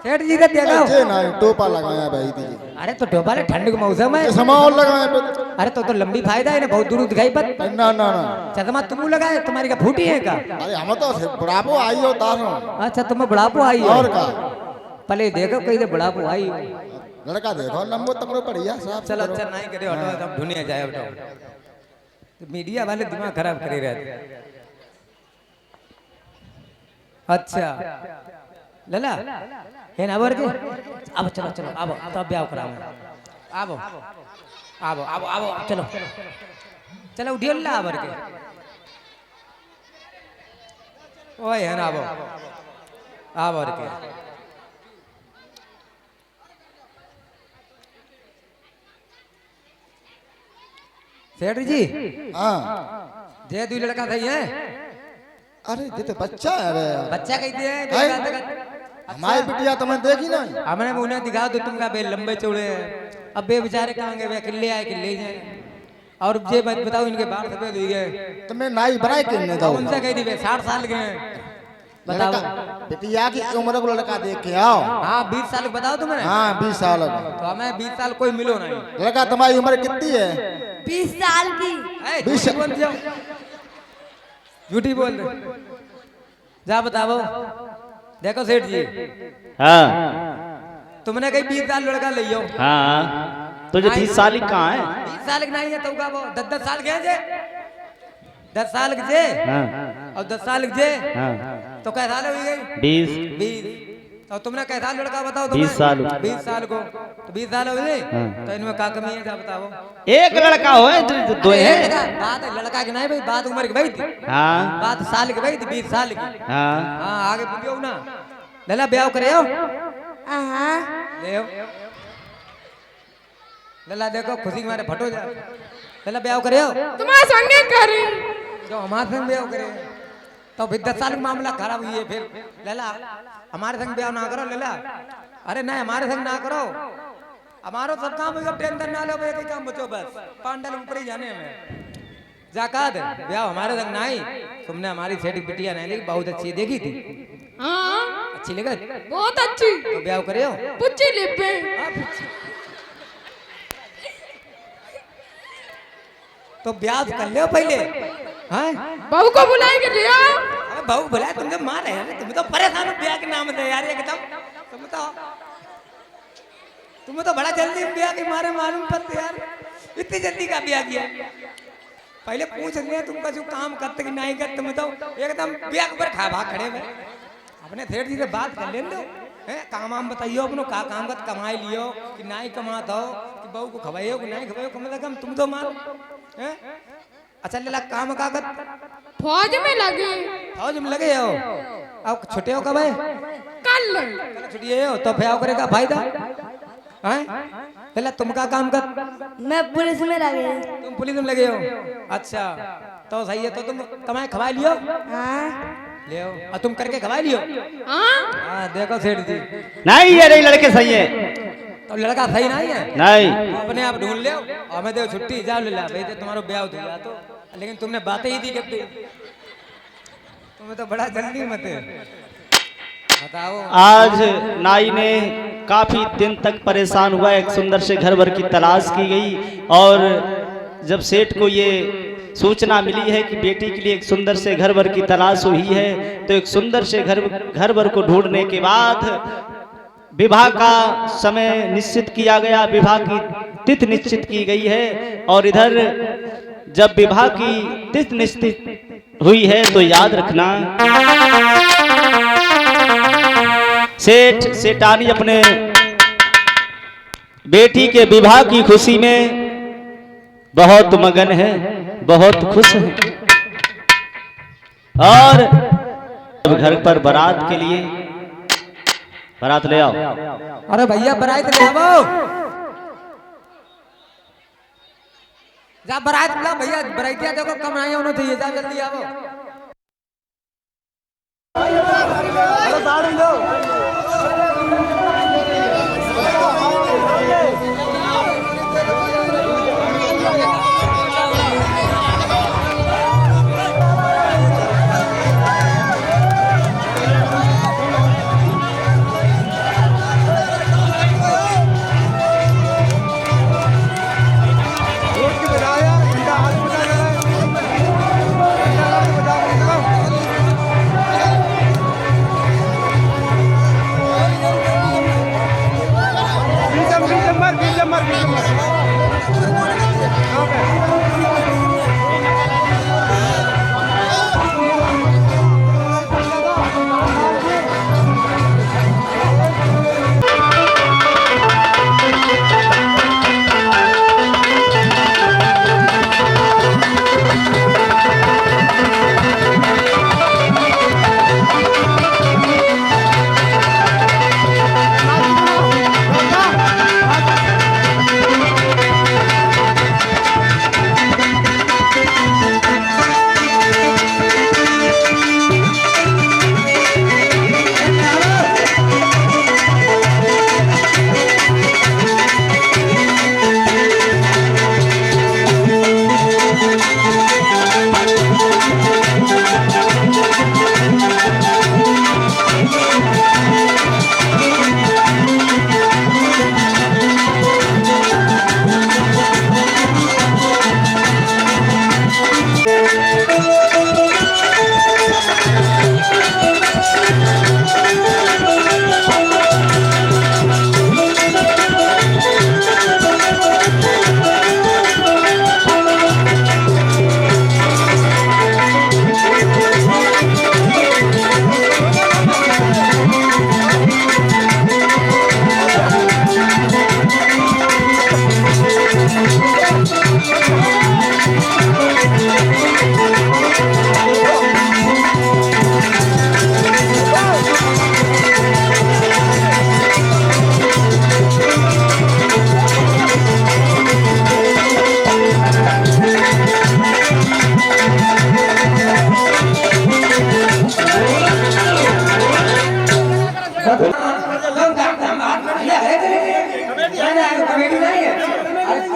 सेठ जी ने देखो। जे ना टोपा लगाया भाई दीजिए। अरे तो टोपा ले ठंड का मौसम है। चश्मा और लगाए पे। अरे तो लंबी फायदा है ना, बहुत दूर दिखाई पत। ना ना ना। चश्मा तुम लगाए तुम्हारी का फूटी है का? अरे हम तो बुढ़ापो आई हो तार। अच्छा तुम्हें बुढ़ापो आई है और का? पहले देखो कहीं बुढ़ापो आई। लड़का देखो लंबो तंगड़ो बढ़िया साहब। चलो अच्छा नहीं करे हटो तब दुनिया जाए हटो। मीडिया वाले दिमाग खराब करे रहते। अच्छा लला है ना बर के। अब चलो चलो अब तब ब्याह कराओ। अब चलो चलो उठियो ला भर के ओए है ना वो आ भर के सेठ जी हाँ जे दू लड़का सही है अरे ये तो बच्चा है अरे यार। बच्चा कहते हैं हमारी बिटिया तुमने देखी ना हमने उन्हें दिखा दो तुम का बे लंबे चौड़े हैं अब बे बेचारे कहाँ गए वे किले आए किले जाए और ये बात बताओ इनके बाल सफेद हो गए तुम्हें नाई बनाए किन्ने दो उनसे कह दी 60 साल के हैं बताओ बिटिया की उम्र को लड़का देख के आओ हाँ 20 साल के बताओ तुम्हें हाँ 20 साल का। तो हमें 20 साल कोई मिलो नहीं लड़का तुम्हारी उम्र कितनी है 20 साल की। झूठी बोल जाओ झूठी बोल रहे जा बताओ देखो सेठ जी हाँ तुमने कहीं 20 साल लड़का ले आओ हाँ तुझे 20 साल ही कहाँ है 20 साल के नहीं है तो वो 10 साल के हैं जे 10 साल के जे हाँ और 10 साल के जे हाँ तो कै साल हो गई 20 20 और तुमने कै साल लड़का बताओ 20 साल 20 साल को तो 20 साल हो गए हाँ। तो इनमें क्या कमी है जा बताओ एक लड़का हो दो है बात है लड़का की नहीं भाई बात उम्र की भाई थी हाँ बात साल की भाई थी 20 साल की हाँ हाँ आगे पूछो ना लला ब्याह करे हो हाँ ले आओ लला देखो खुशी के मारे फटो जा लला ब्याह करे हो तुम्हारे संगे करी। जो हमारे संग ब्याह करे तो फिर 10 साल का मामला खराब हुई है फिर लला हमारे संग ब्याह ना करो लला अरे नहीं हमारे संग ना करो हमारो सब काम होगा टेंशन ना लो एक ही काम बचो बस पांडल ऊपर ही जाने में जाकात ब्याह हमारे संग ना ही तुमने हमारी सेठी बिटिया नहीं देखी बहुत अच्छी देखी थी हाँ अच्छी लगा बहुत अच्छी। तो ब्याह करे हो पुच्ची लिपे। तो ब्याह कर ले पहले हाँ बहू को बुलाए के लिया। अरे बहू भला तुमने मार है तुम तो परेशान हो ब्याह के नाम से यार एकदम तुम तो बड़ा जल्दी ब्याह के मारे मालूम पड़ते यार इतनी जल्दी का ब्याह किया पहले पूछ लिया तुमका जो काम करते कि नहीं करते तुम तो एकदम ब्याह के ऊपर खा भाग खड़े हुए अपने सेठ जी से बात कर ले लो काम वाम बताइयो अपनो का काम कर कमाई लियो कि नहीं कमाता हो कि बहू को खवाइयो कि नहीं खवाइयो कम से कम तुम तो मारो हैं अच्छा लेला काम का कर फौज में लगे। फौज में लगे हो अब छुट्टे हो कब है कल छुट्टी हो तो ब्याह करेगा फायदा हैं लेला तुम का काम कर मैं पुलिस में लगे। तुम पुलिस में लगे हो अच्छा तो सही है तो तुम कमाए खवाई लियो हाँ ले आओ और तुम करके खवाई लियो हाँ हाँ देखो सेठ जी नहीं ये नहीं लड़के सही है तो लड़का सही नहीं है नहीं तो अपने आप ढूंढ ले और मैं दे छुट्टी जाओ ले ला भाई तो तुम्हारा ब्याह हो गया तो लेकिन तुमने बातें ही दी करते तुम्हें तो बड़ा जल्दी मत बताओ आज नाई ने काफी दिन तक परेशान हुआ एक सुंदर से घर भर की तलाश की गई और जब सेठ को ये सूचना मिली है कि बेटी के लिए एक सुंदर से घर भर की तलाश हुई है तो एक सुंदर से घर भर को ढूंढने के बाद विवाह का समय निश्चित किया गया विवाह की तिथि निश्चित की गई है और इधर जब विवाह की तिथि निश्चित हुई है तो याद रखना सेठ सेठानी अपने बेटी के विवाह की खुशी में बहुत मगन है बहुत खुश है और घर पर बारात के लिए बारात ले आओ अरे भैया बारात ले आओ जा बारात ला भैया बरातिया देखो कम आई होना चाहिए जा जल्दी आओ अरे साड़ी लो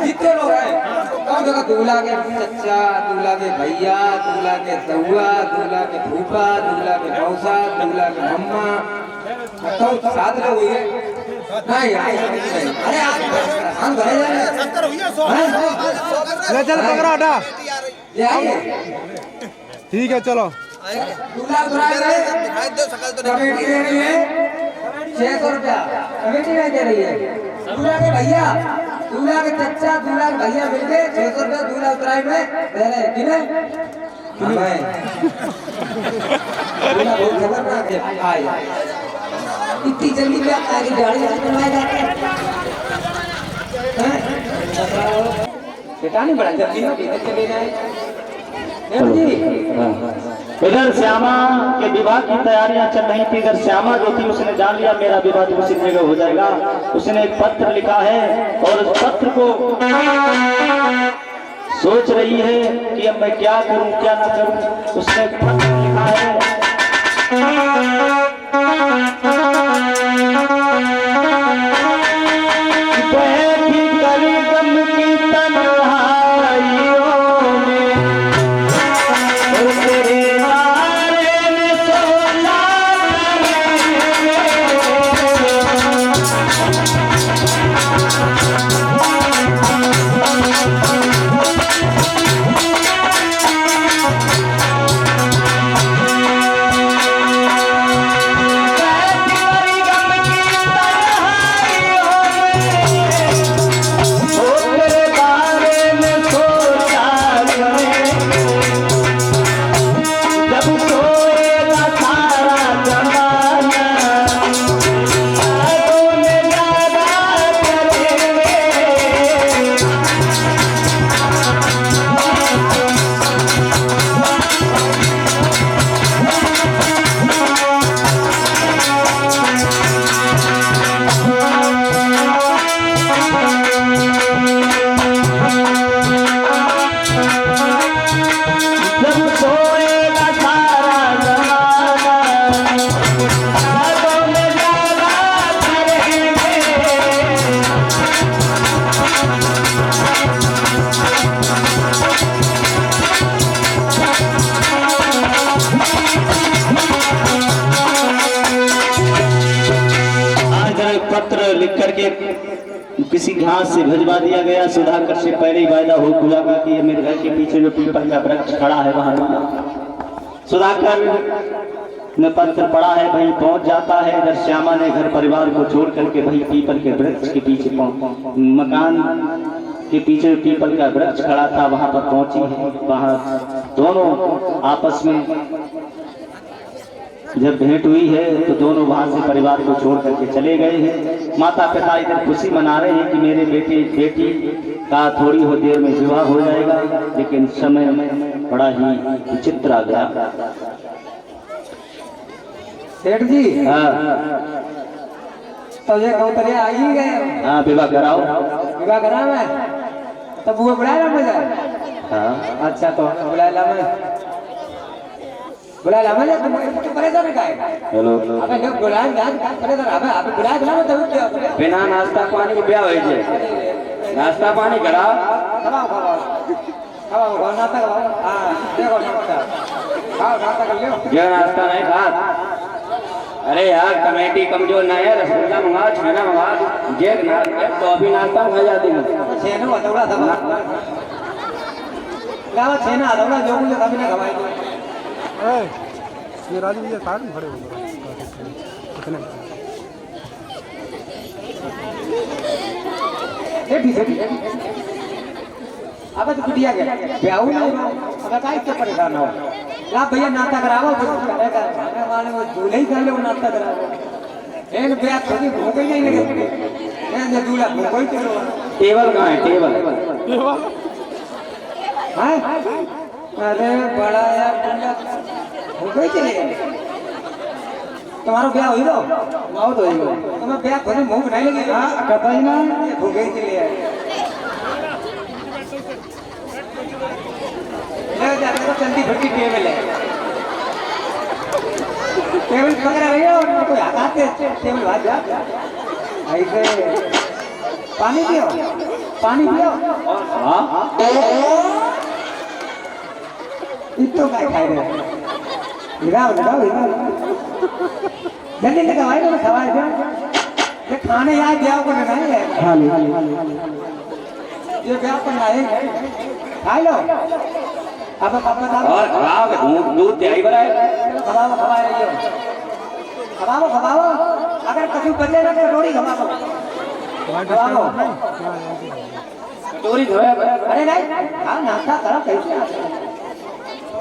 जितने लोग हैं कम जगह दूल्हा के चचा, दूल्हा के भैया, दूल्हा के तहुआ, दूल्हा के फूफा, दूल्हा के मौसा, दूल्हा के मम्मा, तो साथ लोग हुए नहीं। अरे हम घरे जा रहे ले चल पकड़ा हटा। ठीक है चलो। दूल्हा कमेटी दे रही है 600 रुपया, कमेटी नहीं दे रही है। दूल्हा के भैया, दूल्हा के चचा, दूल्हा के भैया मिलके 600 रुपया दूल्हा उतराई में दे रहे कि नहीं? दूल्हा बहुत खतरनाक है। इतनी जल्दी में आगे गाड़ी बनवाए जाते हैं। बेटा नहीं बड़ा जल्दी में चले जाए। इधर श्यामा के विवाह की तैयारियां चल रही थी। इधर श्यामा जो थी उसने जान लिया मेरा विवाह तो उसी जगह हो जाएगा। उसने एक पत्र लिखा है और उस पत्र को सोच रही है कि अब मैं क्या करूं क्या ना करूं। उसने एक पत्र लिखा है बैठी कर गम की तन्हाइयों में तेरे बारे में सोचा किसी घास से भिजवा दिया गया। सुधाकर से पहले ही वायदा हो पूरा कि मेरे घर के पीछे जो पीपल का वृक्ष खड़ा है वहां सुधाकर ने पत्र पड़ा है, वहीं पहुंच जाता है। इधर श्यामा ने घर परिवार को छोड़ करके वहीं पीपल के वृक्ष के पीछे मकान के पीछे पीपल का वृक्ष खड़ा था वहां पर पहुंची है। वहां दोनों आपस में जब भेंट हुई है तो दोनों वहां से परिवार को छोड़ करके चले गए हैं। माता पिता इधर खुशी मना रहे हैं कि मेरे बेटी का थोड़ी हो देर में विवाह हो जाएगा, लेकिन समय में बड़ा ही विचित्र आ गया। सेठ जी तो ये कौतरे आ ही गए। हाँ विवाह कराओ। विवाह करा मैं तब वो बुलाया मुझे। हाँ अच्छा तो बुलाया मैं तुम परेशान है हेलो अबे लोग बुलाए जान का परेशान अबे आप बुलाए ना तब क्या बिना नाश्ता पानी के ब्याह होई छे। नाश्ता पानी कराओ खाओ नाश्ता करो। हाँ देखो नाश्ता खाओ, नाश्ता कर लो। ये नाश्ता नहीं खा। अरे यार कमेटी कमजोर ना है, रसगुल्ला मंगा, छेना मंगा, जे तो अभी नाश्ता खा जाती है। छेना हथौड़ा था लावा, छेना हथौड़ा जो मुझे कभी नहीं खवाई। ये राजू भैया साथ में खड़े हो गए कितने अब तो बिटिया गया ब्याह नहीं अगर काहे से परेशान हो ला भैया नाश्ता करावो फिर करेगा खाने वाले वो दूल्हे ही कर ले वो नाश्ता करावो एक ब्याह थोड़ी भूख ही नहीं लगे मैं जो दूल्हा भूख ही करो। टेबल कहाँ है टेबल? हां अरे बड़ा यार दूल्हा भूख ही चले गए। तुम्हारा ब्याह हुई तो आओ तो तुम्हें ब्याह थोड़ी भूख नहीं लगी? हां कतई ना भूख ही चले आए। तो चलती फिरती टेबल है, टेबल पकड़ा रही है और कोई हटाते टेबल भाग जा ऐसे। पानी पियो, पानी पियो। हाँ इतो क्या खाए रहे? लगाओ लगाओ जल्दी लगावाई तो खवाए दे। ये खाने यार ब्याह को नहीं है, ये ब्याह को नहीं खा लो। अब और खवाओ के दूध तैयारी बनाए। खवाओ खवा रही हो, खवाओ खवाओ। अगर कछु बचे ना तो कटोरी खवाओ खवाओ। कटोरी धोया। अरे नहीं हाँ नाश्ता करो कैसे आते हो?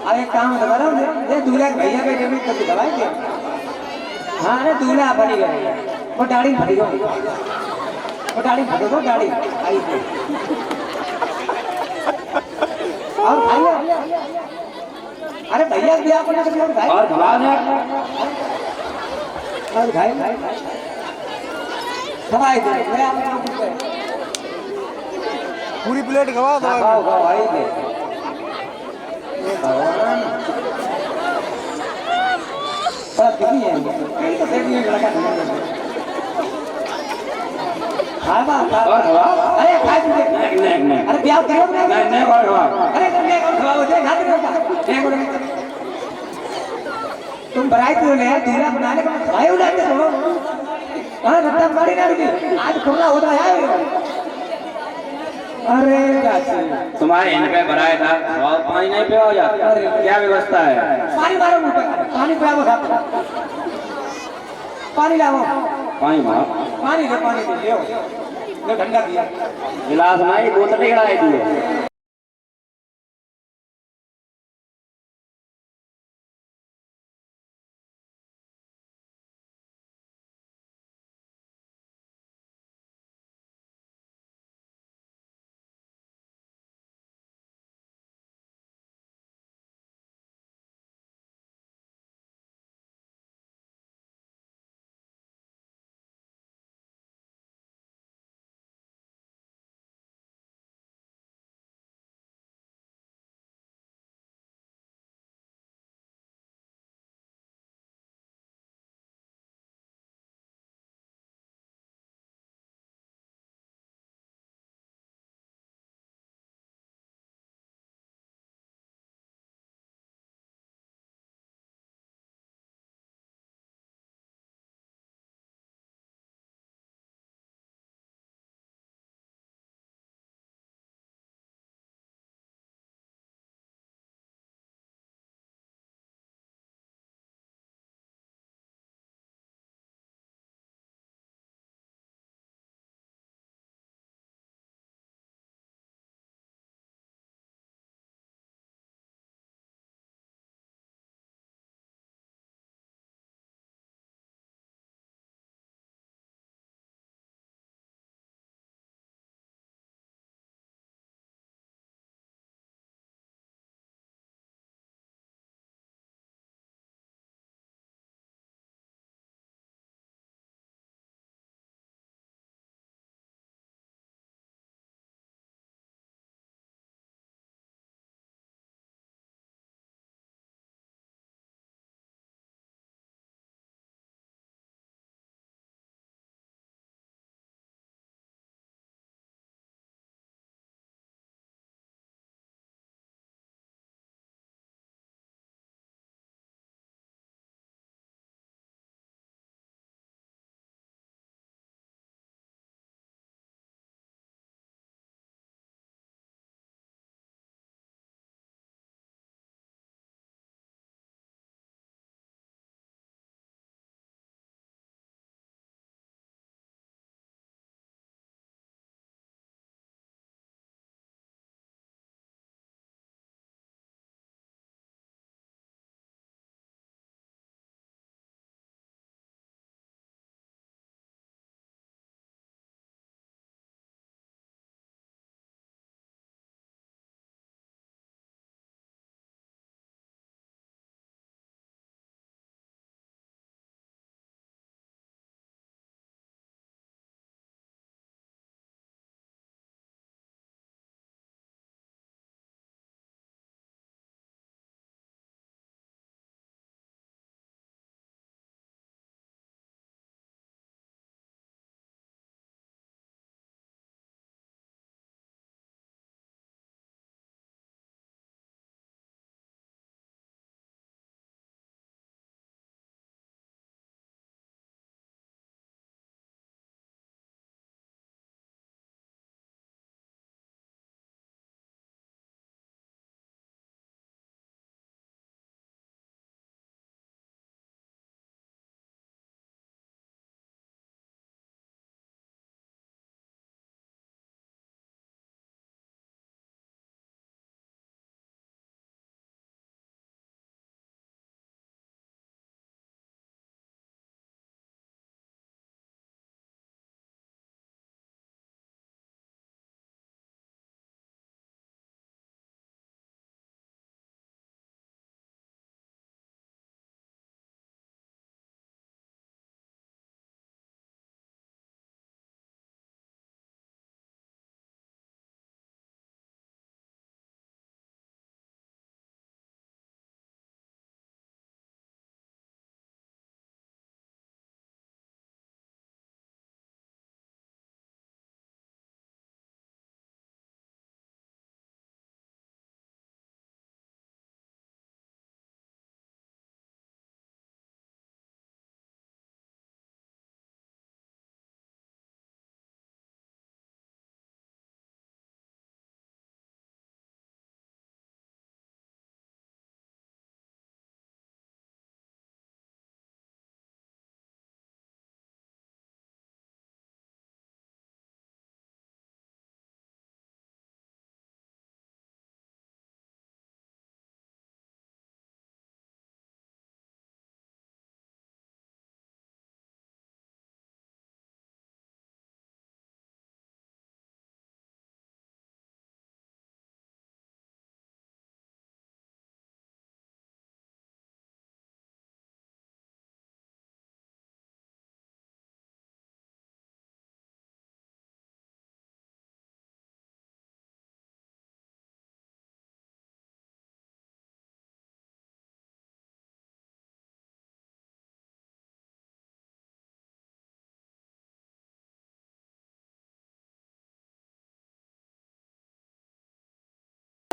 अब एक काम करो ये दूल्हा भैया के जमीन कभी दवाई दे। हाँ अरे दूल्हा फटी गई वो दाढ़ी फटी गई, वो दाढ़ी फटी गई दाढ़ी आई थी। और खाइए अरे भैया ब्याह को ना भाई और खवाओ ना। और भाई खवाई दे मैं आपको पूरी प्लेट खवा दो। खाओ खाओ आई दे ये भगवान बड़ा कितनी है कहीं तो देखने में लगा खावा और खवाओ। अरे खाए तुझे नहीं अरे ब्याह करो ना नहीं और खवाओ। अरे तुमने कौन खवाओ दे खाते रहो तुम बराई तो ले दूल्हा बनाने का खाए उड़ाते हो। हां रत्ता गाड़ी ना रुकी आज खुला होता है। अरे चाची तुम्हारे इन पे भराया था, खवाओ, पानी नहीं पिया हो जाता? क्या व्यवस्था है? पानी मारो मुंह पे, पानी पिलाओ साहब, पानी लाओ, पानी मारो। पानी दे ले ठंडा दिया गिलास नहीं बोतल ही खड़ा है।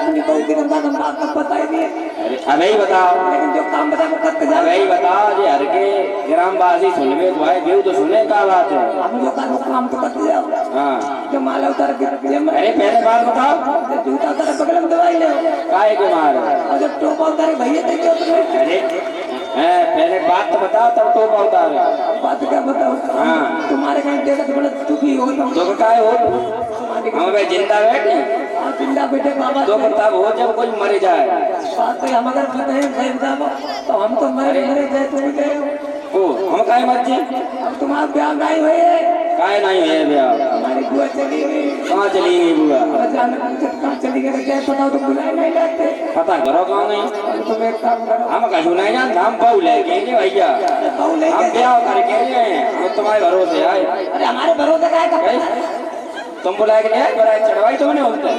अपनी बहू की धंधा धंधा तक बताई दिए, अरे अबे ही बताओ, लेकिन जो काम बता वो करते जा। अबे ही बताओ जे हर के ग्रामवासी सुनवे तो आए गेहूं तो सुने का बात है। हम जो काम तो करते जाओ, हाँ जो माला उतार के अरे पहले बात बताओ, जो जूता उतार बगल में दवाई ले, काहे के मार, और जो टोपा उतारे भैया दे दो तुम्हें। अरे पहले बात तो बताओ तब तो उतार। बात क्या बताओ, हाँ। तुम्हारे कहीं देखा तो बड़ा दुखी हो दुख काहे हो, हम भाई जिंदा बैठे जिंदा बेटे बाबा दुख तब हो जब कोई मर जाए। बात है, हम अगर नहीं सही जाओ तो हम तो मरे जाए, तुम गए हो। ओ हम काहे मर जाए, अब तुम्हारा ब्याह नहीं हुए, काहे नहीं है ब्याह, हमारी बुआ चली गई, कहाँ चली गई बुआ, अचानक कहाँ चली गई, क्या बताओ तो बुलाए नहीं जाते। पता करो कहाँ नहीं, अब तुम एक काम करो, हम कहीं नहीं जानते, हम बहू लेके गए भैया, बहू हम लेके ब्याह करके गए, हम तुम्हारे भरोसे आए। अरे हमारे भरोसे का है, तुम बुलाए के लिए बुलाए चढ़वाई तुमने होते,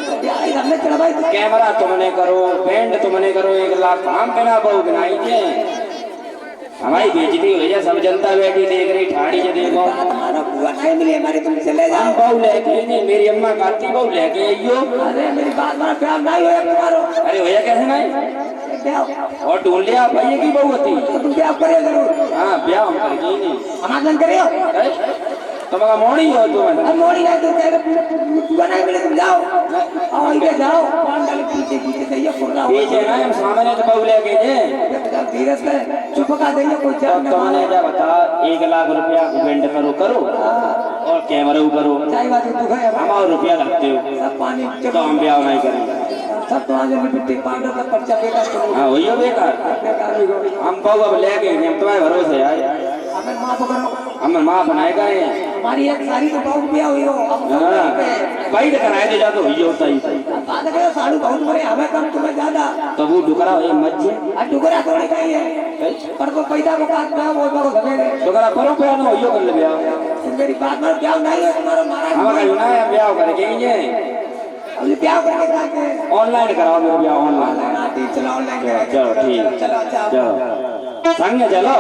हमने चढ़वाई तो कैमरा तुमने करो, पेंट तुमने करो, 1 लाख हम बिना बहू बनाई थे, हमारी बेइज्जती हुई है, सब जनता बैठी देख रही ठाड़ी से देखो। हमारा बुआ नहीं मिली हमारी, तुम चले हम जाओ। बहू लेके नहीं, मेरी अम्मा कहती बहू लेके आइयो। अरे मेरी बात मारा, ब्याह नहीं हुआ तुम्हारा, अरे भैया कैसे नहीं, ब्याह और ढूंढ लिया भैया की बहू होती, तो तुम ब्याह करिए जरूर, हाँ ब्याह हम करके ही नहीं, हमारा जन करियो। तुम्हारा मोड़ी हो तुम, अब मोड़ी है तो क्या बुआ नहीं मिले, तुम जाओ और इधर जाओ, पान डाल पीछे पीछे जाइए, फुर्रा हो पीछे ना हम सामने तो बहू लेके जे, धीरे से चुप का देंगे, कोई तो जान तुमने क्या बता 1 लाख रुपया पेंट करो करो और कैमरा करो, चाय बात दुख है, हम और रुपया लगते हो सब पानी तो हम ब्याह नहीं करेंगे, सब तो आज मिट्टी पाउडर का पर्चा बेकार करो, हाँ वही बेकार, हम बहू अब लेके हम तुम्हारे भरोसे आए, हमें माफ करो, हम माँ बनाए गए, हमारी एक सारी तो बहुत ब्याह हुई हो, भाई कराए दे जा तो हुई होता ही बात करो, साड़ू बहुत मरे, हमें कम तुम्हें ज्यादा, तो वो डुकरा हो मज्जे डुगरा थोड़ी कही है, पर को पैदा को काट में वो को समेरे, डुकरा परो पे ना होइयो कर ले ब्याह, तुम मेरी बात में ब्याह नहीं है तुम्हारा, मारा हम का ना है ब्याह करके ही है, अभी ब्याह करके जाके ऑनलाइन कराओ मेरा ब्याह ऑनलाइन, नाटी चलो ऑनलाइन, चलो ठीक, चलो चलो संग चलो,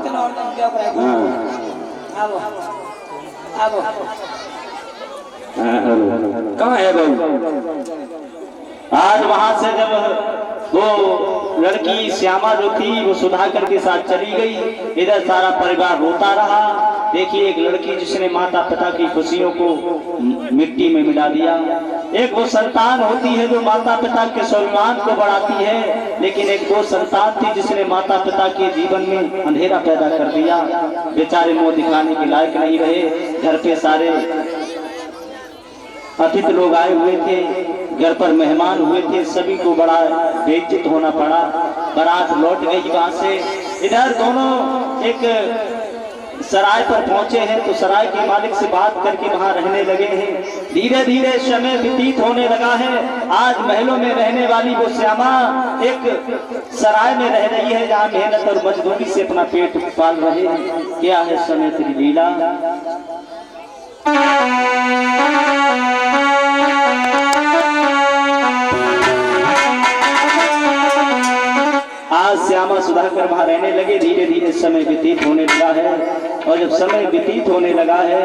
चलो ऑनलाइन ब्याह कराएंगे, आओ आओ कहाँ है बहू, आज वहां से जब वो लड़की श्यामा जो थी वो सुधाकर के साथ चली गई, इधर सारा परिवार रोता रहा। देखिए एक लड़की जिसने माता पिता की खुशियों को मिट्टी में मिला दिया, एक वो संतान होती है जो माता पिता के स्वाभिमान को बढ़ाती है, लेकिन एक वो संतान थी जिसने माता पिता के जीवन में अंधेरा पैदा कर दिया। बेचारे मुंह दिखाने के लायक नहीं रहे, घर पे सारे अतिथि लोग आए हुए थे, घर पर मेहमान हुए थे, सभी को बड़ा बेइज्जत होना पड़ा। बारात लौट गई वहां से, इधर दोनों एक सराय पर पहुंचे हैं तो सराय के मालिक से बात करके वहां रहने लगे हैं। धीरे धीरे समय व्यतीत होने लगा है। आज महलों में रहने वाली वो श्यामा एक सराय में रह रही है जहां मेहनत और मजदूरी से अपना पेट पाल रहे हैं। क्या है समय तेरी लीला। आज श्यामा सुधाकर वहां रहने लगे। धीरे धीरे समय व्यतीत होने लगा है, और जब समय व्यतीत होने लगा है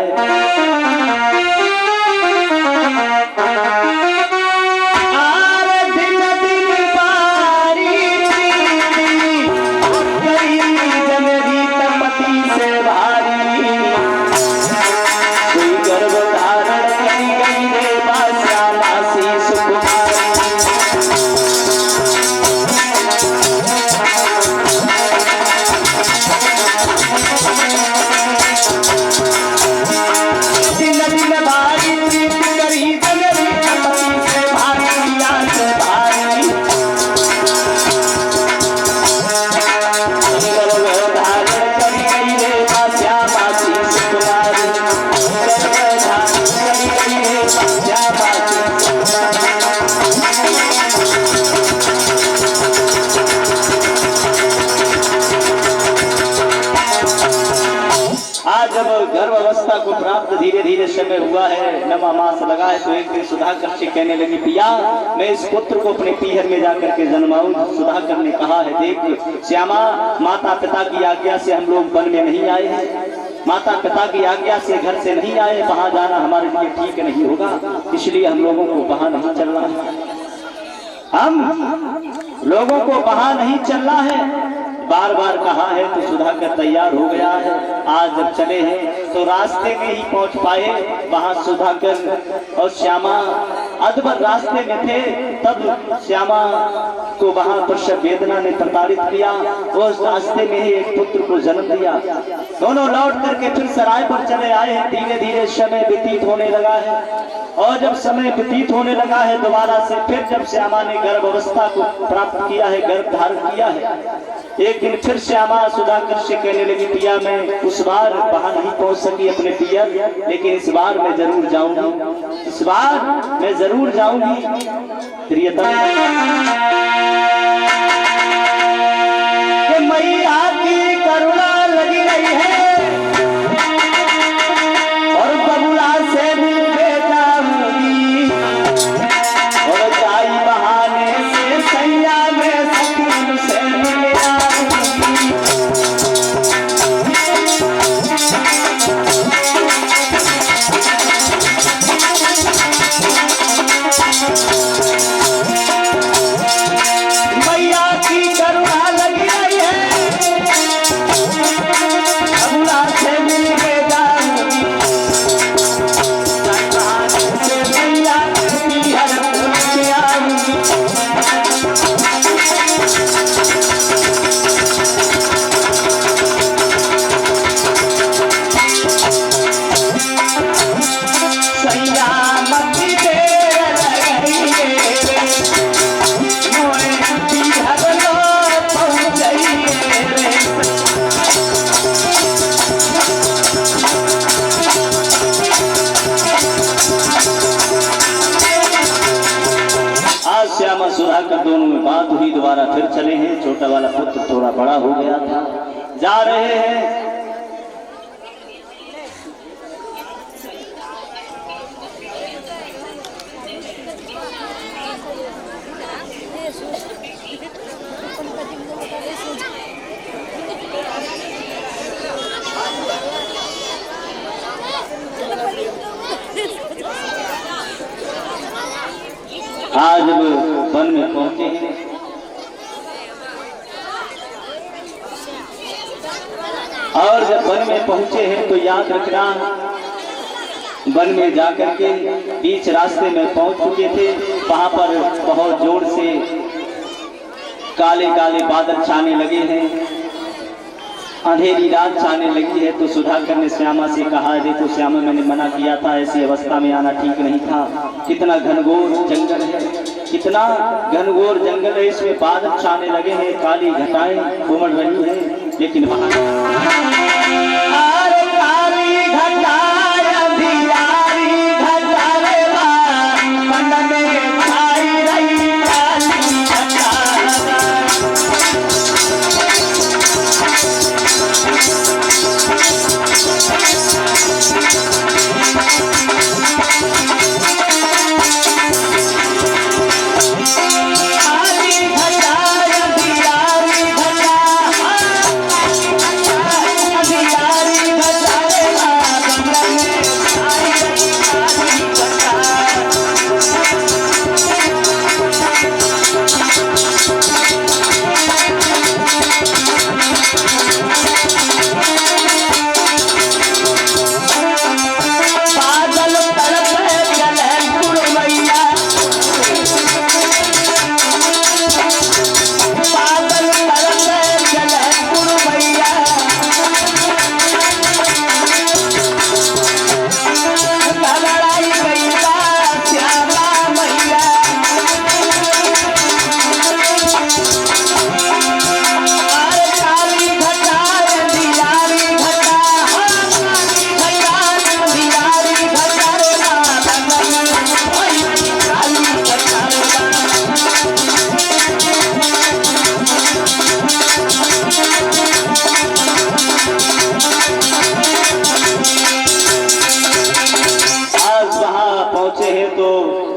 गर्भावस्था को प्राप्त धीरे धीरे समय हुआ है, नवा मास लगा है, तो एक दिन सुधाकर से कहने लगी, पिया मैं इस पुत्र को अपने पीहर में जाकर के जन्माऊं। सुधाकर ने कहा है, देख श्यामा, माता पिता की आज्ञा से हम लोग वन में नहीं आए हैं, माता पिता की आज्ञा से घर से नहीं आए, वहां जाना हमारे लिए ठीक नहीं होगा, इसलिए हम लोगों को वहां नहीं चलना है। हम लोगों को वहां नहीं चलना है, बार बार कहा है तो सुधाकर तैयार हो गया है। आज जब चले हैं तो रास्ते में ही पहुंच पाए। वहां सुधाकर और श्यामा अधबर रास्ते में थे, तब श्यामा को वहां पर वेदना ने प्रताड़ित किया और उस रास्ते में ही एक पुत्र को जन्म दिया। दोनों लौट करके फिर सराय पर चले आए हैं। धीरे धीरे समय व्यतीत होने लगा है और जब समय व्यतीत होने लगा है दोबारा से फिर जब श्यामा ने गर्भ अवस्था को प्राप्त किया है, गर्भ धारण किया है, एक दिन फिर श्यामा सुधाकर से कहने लगी, पिया मैं उस बार वहां नहीं पहुंच सकी अपने पिया, लेकिन इस बार मैं जरूर जाऊंगी, इस बार मैं जरूर जाऊंगी। प्रियतम कि मैया की करुणा लगी रही है और बबुला से मिल के जाऊंगी और जाई बहाने से सैया में सकीन से मिल आऊंगी। मैया की करुणा लगी रही है, बबुला से मिल के जाऊंगी, से मैया की हर के आऊंगी। सैया मती देर लगई रे, मोए बिहर लो पहुंचई रे। आज श्यामा सुधाकर दोनों में बात हुई, दोबारा फिर चले हैं। छोटा वाला पुत्र थोड़ा बड़ा हो गया था, जा रहे हैं। आज वन में पहुंचे हैं, और जब वन में पहुंचे हैं तो याद रखना, वन में जाकर के बीच रास्ते में पहुंच चुके थे। वहां पर बहुत जोर से काले काले बादल छाने लगे हैं, अंधेरी रात छाने लगी है। तो सुधाकर ने श्यामा से कहा, देखो श्यामा मैंने मना किया था, ऐसी अवस्था में आना ठीक नहीं था। कितना घनघोर जंगल है, कितना घनघोर जंगल है, इसमें बादल छाने लगे हैं, काली घटाएं उमड़ रही हैं, लेकिन वहां काली घटाएं अंधियारी घटाएं मन में छाई रही काली घटाएं।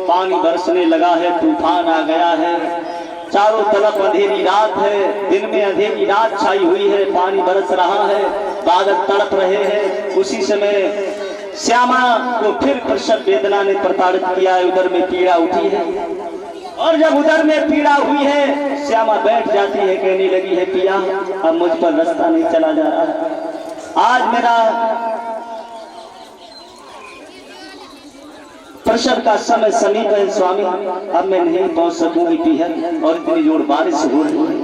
पानी बरसने लगा है, तूफान आ गया है, चारों तरफ अंधेरी रात है, दिन में अंधेरी रात छाई हुई है, पानी बरस रहा है, बादल तड़प रहे हैं। उसी समय श्यामा को फिर प्रसव वेदना ने प्रताड़ित किया है, उधर में पीड़ा उठी है और जब उधर में पीड़ा हुई है, श्यामा बैठ जाती है, कहने लगी है पिया अब मुझ पर रास्ता नहीं चला जा रहा। आज मेरा प्रसव का समय समीप है स्वामी, अब मैं नहीं पहुंच सकूंगी पिया, और इतनी जोर बारिश हो रही है।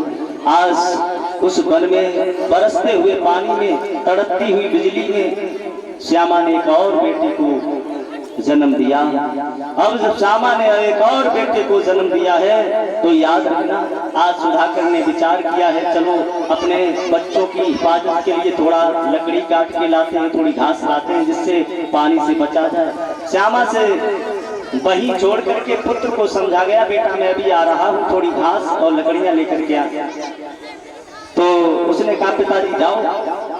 आज उस वन में बरसते हुए पानी में, तड़पती हुई बिजली में श्यामा ने एक और बेटी को जन्म दिया। अब जब श्यामा ने एक और बेटे को जन्म दिया है तो याद रखना, आज सुधाकर ने विचार किया है चलो अपने बच्चों की हिफाजत के लिए थोड़ा लकड़ी काट के लाते हैं, थोड़ी घास लाते हैं जिससे पानी से बचा जाए। श्यामा से वही छोड़ करके पुत्र को समझा गया, बेटा मैं अभी आ रहा हूँ, थोड़ी घास और लकड़ियां लेकर के आ। तो उसने कहा पिताजी जाओ।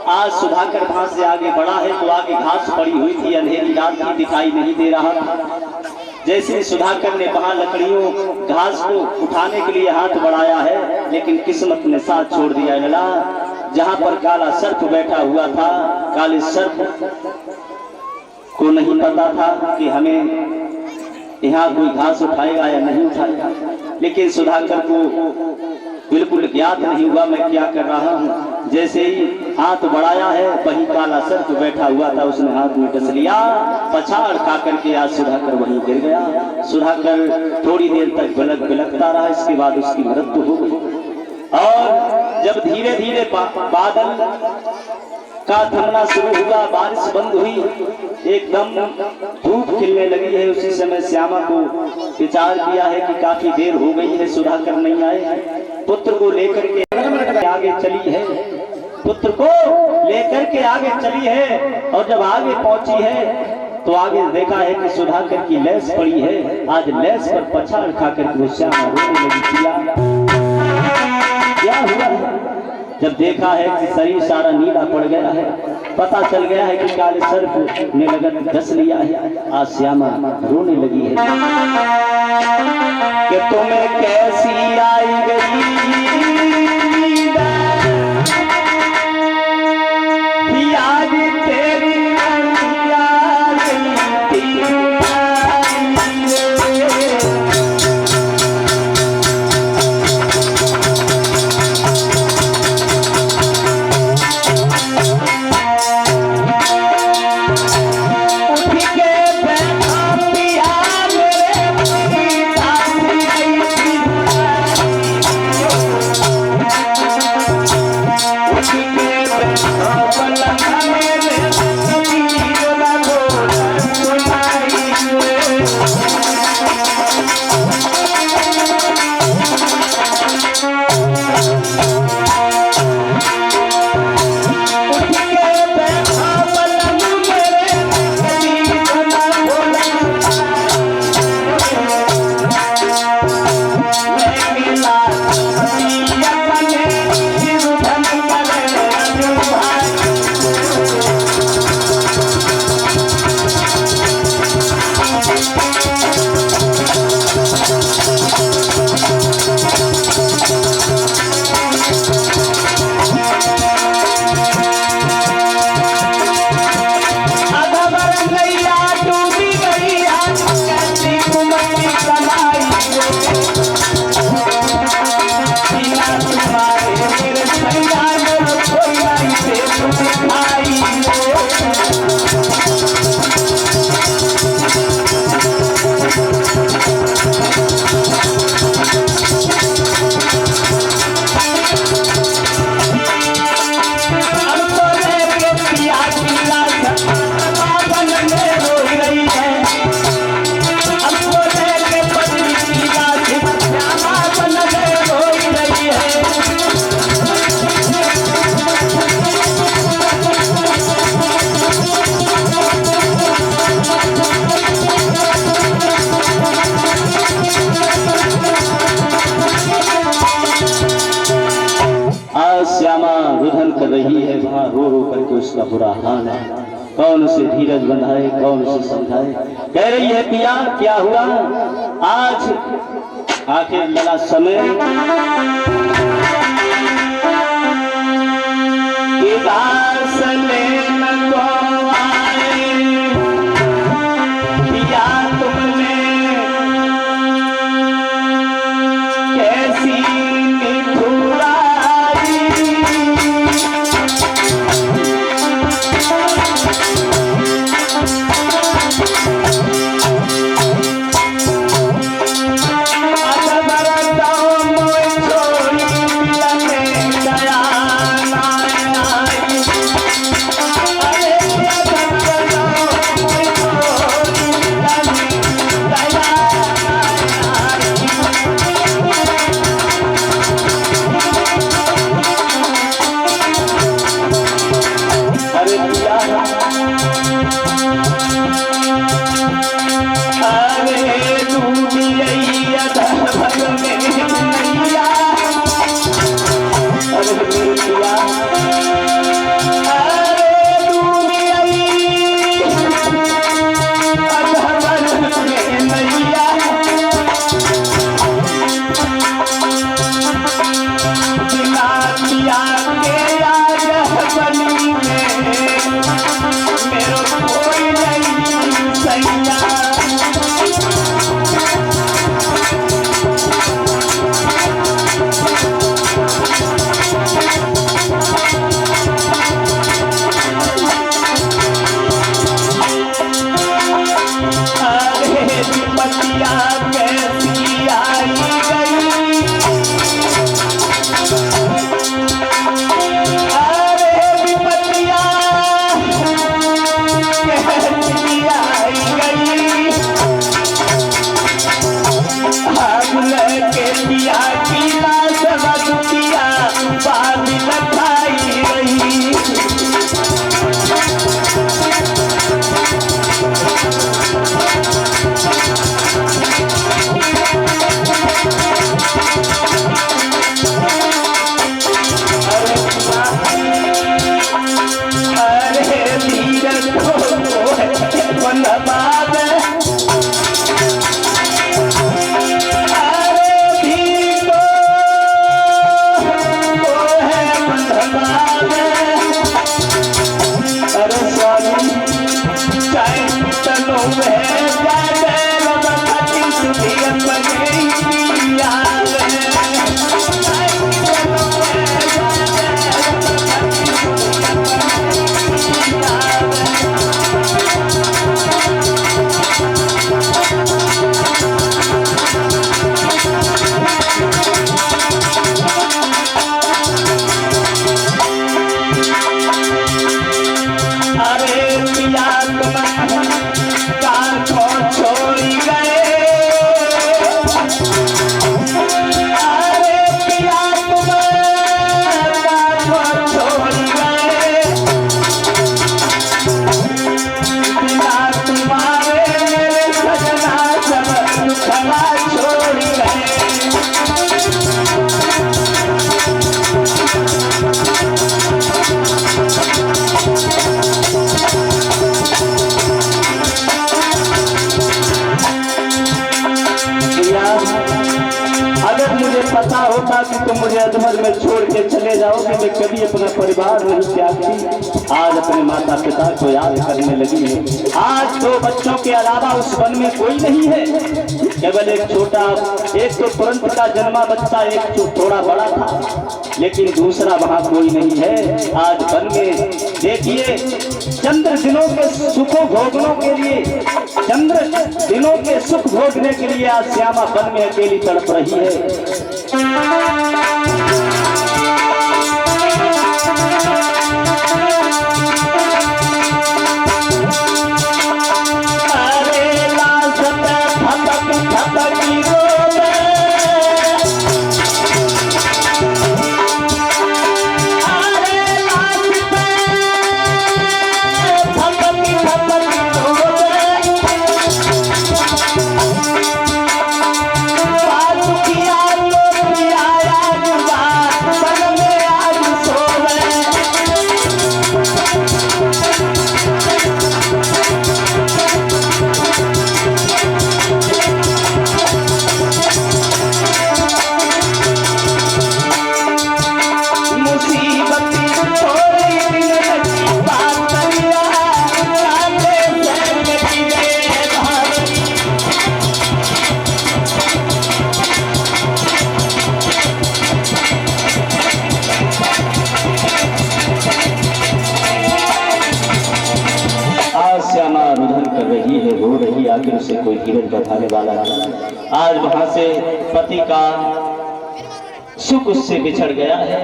आज सुधाकर वहां से आगे बढ़ा है तो आगे घास पड़ी हुई थी, अंधेरी रात थी, दिखाई नहीं दे रहा था। जैसे सुधाकर ने वहां लकड़ियों घास को उठाने के लिए हाथ बढ़ाया है, लेकिन किस्मत ने साथ छोड़ दिया। लला जहां पर काला सर्प बैठा हुआ था, काले सर्प को नहीं पता था कि हमें यहाँ कोई घास उठाएगा या नहीं उठाएगा, लेकिन सुधाकर को बिल्कुल ज्ञात नहीं हुआ मैं क्या कर रहा हूँ। जैसे ही हाथ बढ़ाया है वही काला सर्प बैठा हुआ था, उसने हाथ में डस लिया, पछाड़ खा करके आज सुधाकर वहीं गिर गया। सुधाकर थोड़ी देर तक बिलखता रहा, इसके बाद उसकी मृत्यु हो गई। और जब धीरे धीरे बादल का थमना शुरू हुआ, बारिश बंद हुई, एकदम धूप खिलने लगी है, उसी समय श्यामा को विचार किया है कि काफी देर हो गई है, सुधाकर नहीं आए। पुत्र को लेकर के आगे चली है, पुत्र को लेकर के आगे चली है, और जब आगे पहुंची है तो आगे देखा है कि सुधाकर की लैस पड़ी है। आज लैस पर पछाड़ खाकर वो श्यामा रोने लगी। क्या हुआ है? जब देखा है कि शरीर सारा नीला पड़ गया है, पता चल गया है कि काले सर्प ने लगन डस लिया है। आज श्यामा रोने लगी है कि तुम्हें कैसी आई गई आज तेरी रही है, वहाँ रो रो करके उसका बुरा हाल है। कौन उसे धीरज बंधाए, कौन उसे समझाए। कह रही है पिया क्या हुआ, आज आखिर लगा समय कि घास लेने को आए, पिया तुमने पिया अरे दुनिया अधमर में नैया बिना पिया के आज बनी में मेरो कोई नहीं सैया विपत्तिया कैसी आई गई अरे विपत्तिया कैसी आई गई हम के पिया की लाश बदुतिया बादल खाई रही अगर मुझे पता होता कि तुम मुझे अधमर में छोड़ के चले जाओगे मैं कभी अपना परिवार नहीं त्यागती। आज अपने माता पिता को याद करने लगी है। आज 2 बच्चों के अलावा उस वन में कोई नहीं है, केवल एक छोटा, एक तो तुरंत का जन्मा बच्चा, एक जो थोड़ा बड़ा था, लेकिन दूसरा वहाँ कोई नहीं है। आज वन में देखिए चंद्र दिनों के सुखों भोगनों के लिए, चंद्र दिनों के सुख भोगने के लिए आज श्यामा वन में अकेली तड़प रही है। अरे लाल थपक थपकी रोवे, अरे लाल थपकी थपकी रोवे, रो रही, आखिर उसे कोई धीरज बढ़ाने वाला है। आज वहां से पति का सुख उससे बिछड़ गया है।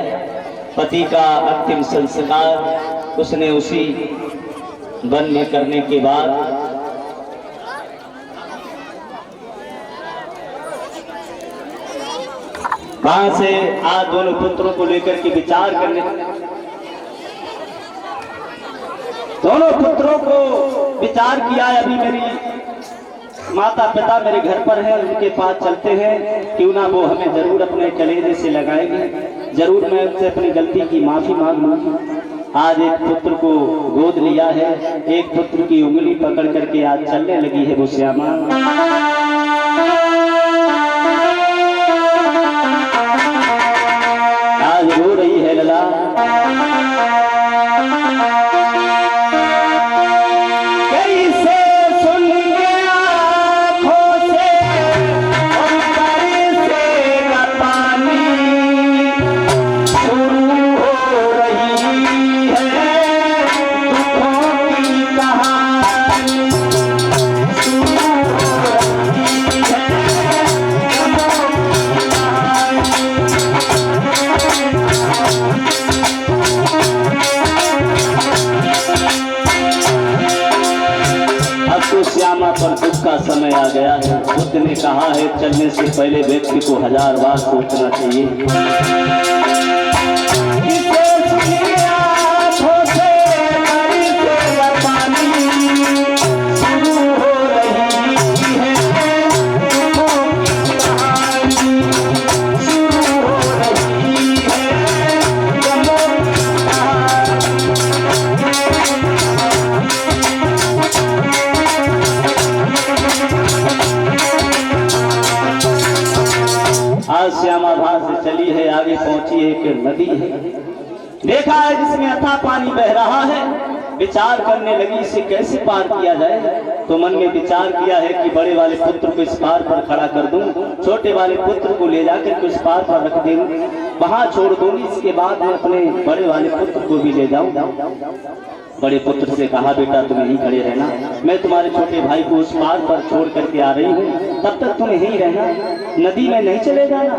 पति का अंतिम संस्कार उसने उसी वन में करने के बाद वहां से आज दोनों पुत्रों को लेकर के विचार करने, दोनों पुत्रों को विचार किया। अभी मेरी माता पिता मेरे घर पर है, उनके पास चलते हैं, क्यों ना वो हमें जरूर अपने कलेजे से लगाएंगे। जरूर मैं उससे अपनी गलती की माफी मांग लूँ। आज एक पुत्र को गोद लिया है, एक पुत्र की उंगली पकड़ करके आज चलने लगी है वो श्यामा। आज रो रही है लला। श्यामा पर दुख का समय आ गया है। बुद्ध ने कहा है चलने से पहले व्यक्ति को 1000 बार सोचना चाहिए। आज श्यामा भार से चली है, आगे पहुंची है कि नदी है, देखा है जिसमें अथाह पानी बह रहा है। विचार करने लगी इसे कैसे पार किया जाए। तो मन में विचार किया है कि बड़े वाले पुत्र को इस पार पर खड़ा कर दूं, छोटे वाले पुत्र को ले जाकर के उस पार पर रख दूं, वहां छोड़ दूंगी। इसके बाद मैं अपने बड़े वाले पुत्र को भी ले जाऊं। बड़े पुत्र से कहा बेटा तुम यहीं खड़े रहना, मैं तुम्हारे छोटे भाई को उस पार पर छोड़ करके आ रही हूँ, तब तक तुम यहीं रहना, नदी में नहीं चले जाना।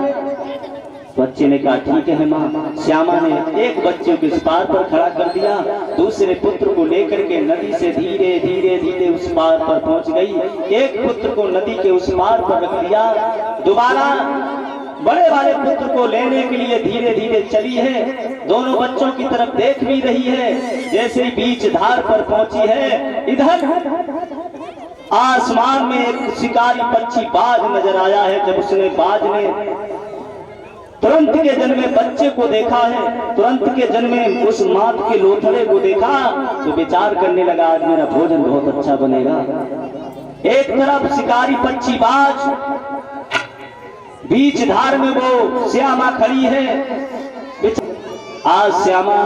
बच्चे ने कहा ठीक है माँ। श्यामा ने एक बच्चे को इस पार पर खड़ा कर दिया, दूसरे पुत्र को लेकर के नदी से धीरे धीरे धीरे उस पार पर पहुंच गई। एक पुत्र को नदी के उस पार पर रख दिया, दोबारा बड़े वाले पुत्र को लेने के लिए धीरे धीरे चली है। दोनों बच्चों की तरफ देख भी रही है। जैसे ही बीच धार पर पहुंची है, इधर आसमान में एक शिकारी पक्षी बाज नजर आया है। जब उसने बाज ने तुरंत के जन्मे बच्चे को देखा है, तुरंत के जन्मे उस मात के लोथड़े को देखा, तो विचार करने लगा आज मेरा भोजन बहुत अच्छा बनेगा। एक तरफ शिकारी पक्षी बाज, बीच धार में वो श्यामा खड़ी है। आज श्यामा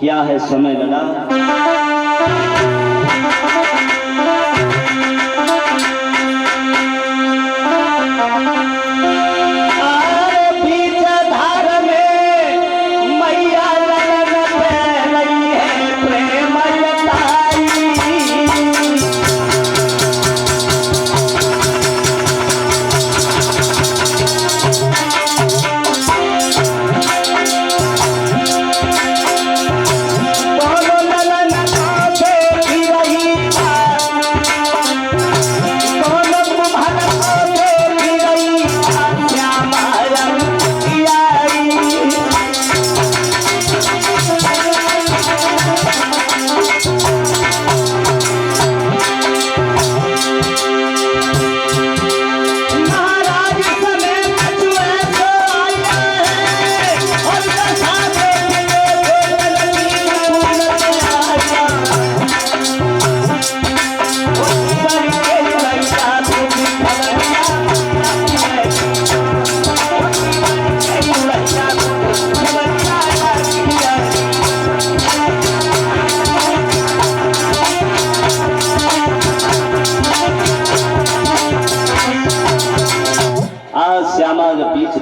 क्या है समय लगा।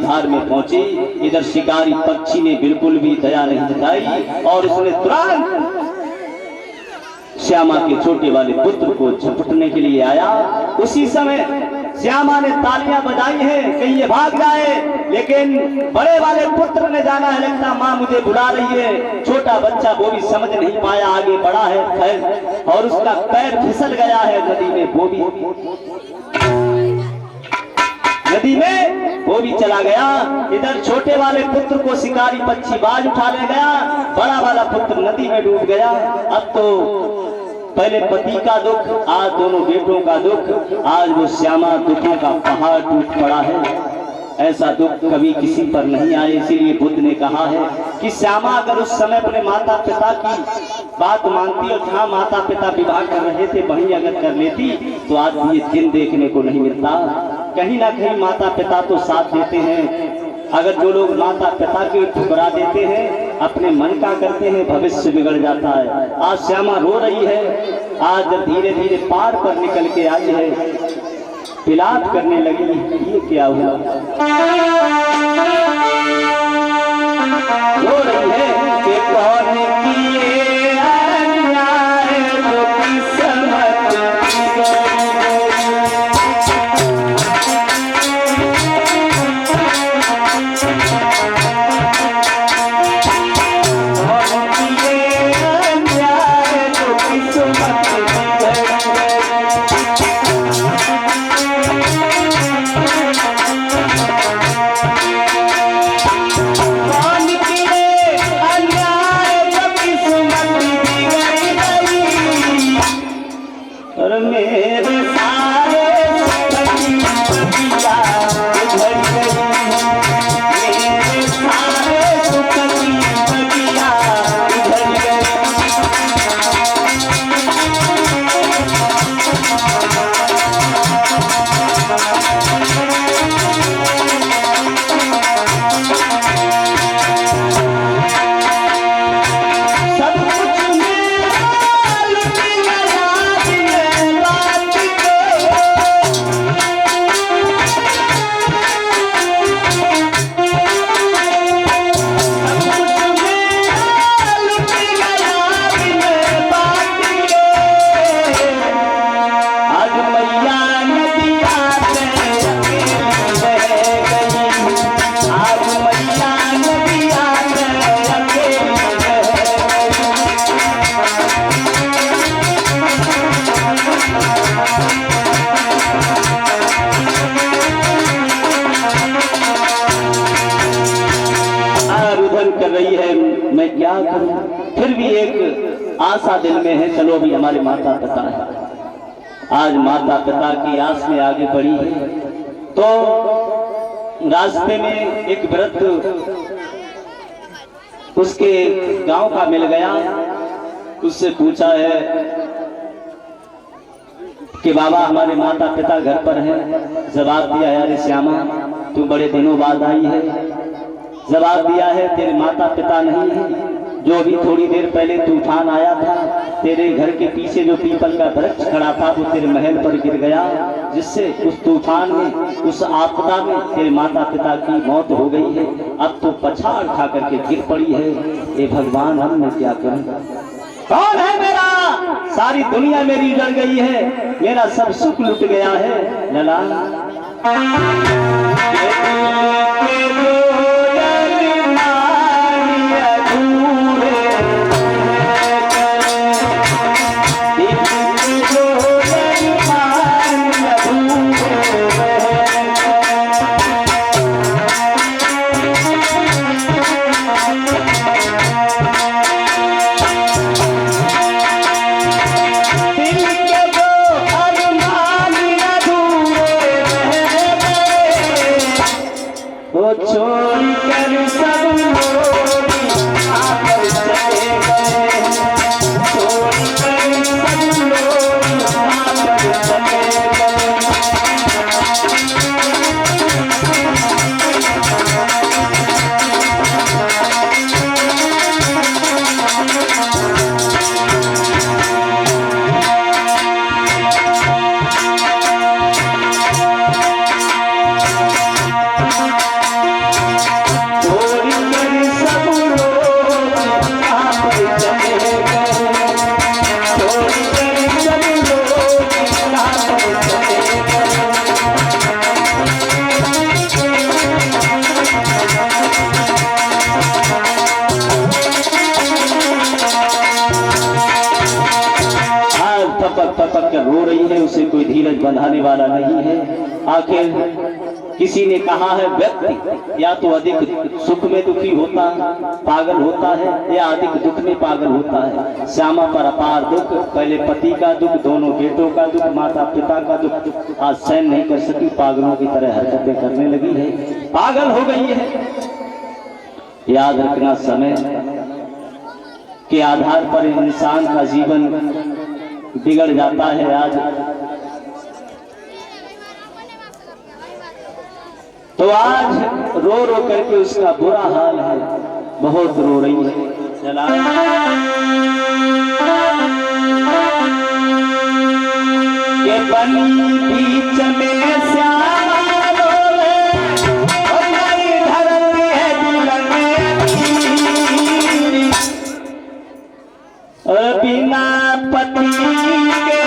धार में पहुंची, इधर शिकारी पक्षी ने बिल्कुल भी दया नहीं जताई और उसने तुरंत श्यामा के छोटे वाले पुत्र को झपटने के लिए आया। उसी समय श्यामा ने तालियां बजाई है कहीं ये भाग जाए, लेकिन बड़े वाले पुत्र ने जाना है, लगता माँ मुझे बुला रही है। छोटा बच्चा वो भी समझ नहीं पाया, आगे बढ़ा है और उसका पैर फिसल गया है नदी में, वो भी चला गया। इधर छोटे वाले पुत्र को शिकारी पक्षी बाज उठा ले गया, बड़ा वाला पुत्र नदी में डूब गया। अब तो पहले पति का दुख, आज दोनों बेटों का दुख, आज वो श्यामा दुखों का पहाड़ टूट पड़ा है। ऐसा दुख कभी किसी पर नहीं आए। इसीलिए बुद्ध ने कहा है कि श्यामा अगर उस समय अपने माता पिता की बात मानती और जहाँ माता पिता विवाह कर रहे थे वहीं अगर कर लेती तो आज ये दिन देखने को नहीं मिलता। कहीं ना कहीं माता पिता तो साथ देते हैं। अगर जो लोग माता पिता के ठुकरा देते हैं, अपने मन का करते हैं, भविष्य बिगड़ जाता है। आज श्यामा रो रही है। आज जब धीरे धीरे पार पर निकल के आई है, पिलाप करने लगी, ये क्या हुआ? रो रही है कि कौन किए अन्याय जो किस्मत कर रही है, मैं क्या करूं? फिर भी एक आशा दिल में है, चलो अभी हमारे माता पिता है। आज माता पिता की आस में आगे बढ़ी है। तो रास्ते में एक वृद्ध उसके गांव का मिल गया। उससे पूछा है कि बाबा हमारे माता पिता घर पर हैं। जवाब दिया, यार श्यामा तू बड़े दिनों बाद आई है। जवाब दिया है, तेरे माता पिता नहीं है। जो अभी थोड़ी देर पहले तूफान आया था, तेरे घर के पीछे जो पीपल का वृक्ष खड़ा था वो तेरे महल पर गिर गया, जिससे उस तूफान में, उस आपदा में तेरे माता पिता की मौत हो गई है। अब तो पछाड़ खा करके गिर पड़ी है। ये भगवान, अब मैं क्या करूं? कौन है मेरा? सारी दुनिया मेरी उजड़ गई है, मेरा सब सुख लुट गया है। लला रो रही है, उसे कोई धीरज बंधाने वाला नहीं है। आखिर किसी ने कहा है व्यक्ति या तो अधिक सुख में दुखी होता है, पागल होता है, या अधिक दुख में पागल होता है। श्यामा पर अपार दुख, पहले पति का दुख, दोनों बेटों का दुख, माता पिता का दुख, आज सहन नहीं कर सकी, पागलों की तरह हरकतें करने लगी है, पागल हो गई है। याद रखना, समय के आधार पर इंसान का जीवन बिगड़ जाता है। आज तो आज रो रो करके उसका बुरा हाल है, बहुत रो रही है। चला के बनी बीच में श्यामा रोवे, और नई धरती है जीवन में, और बिना पति के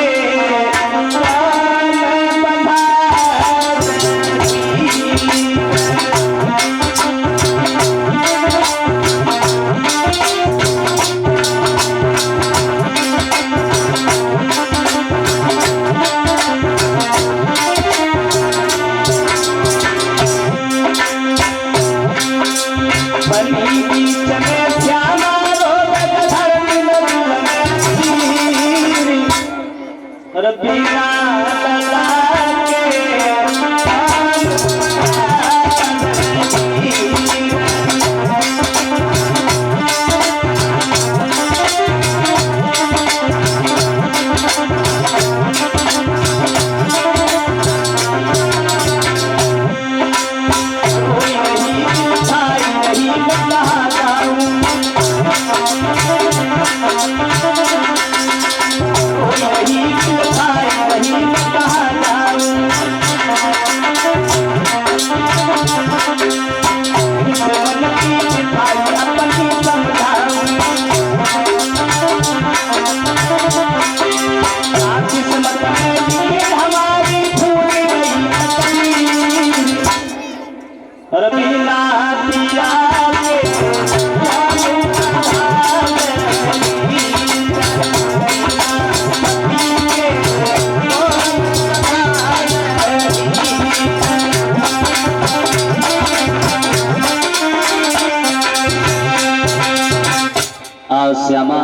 श्यामा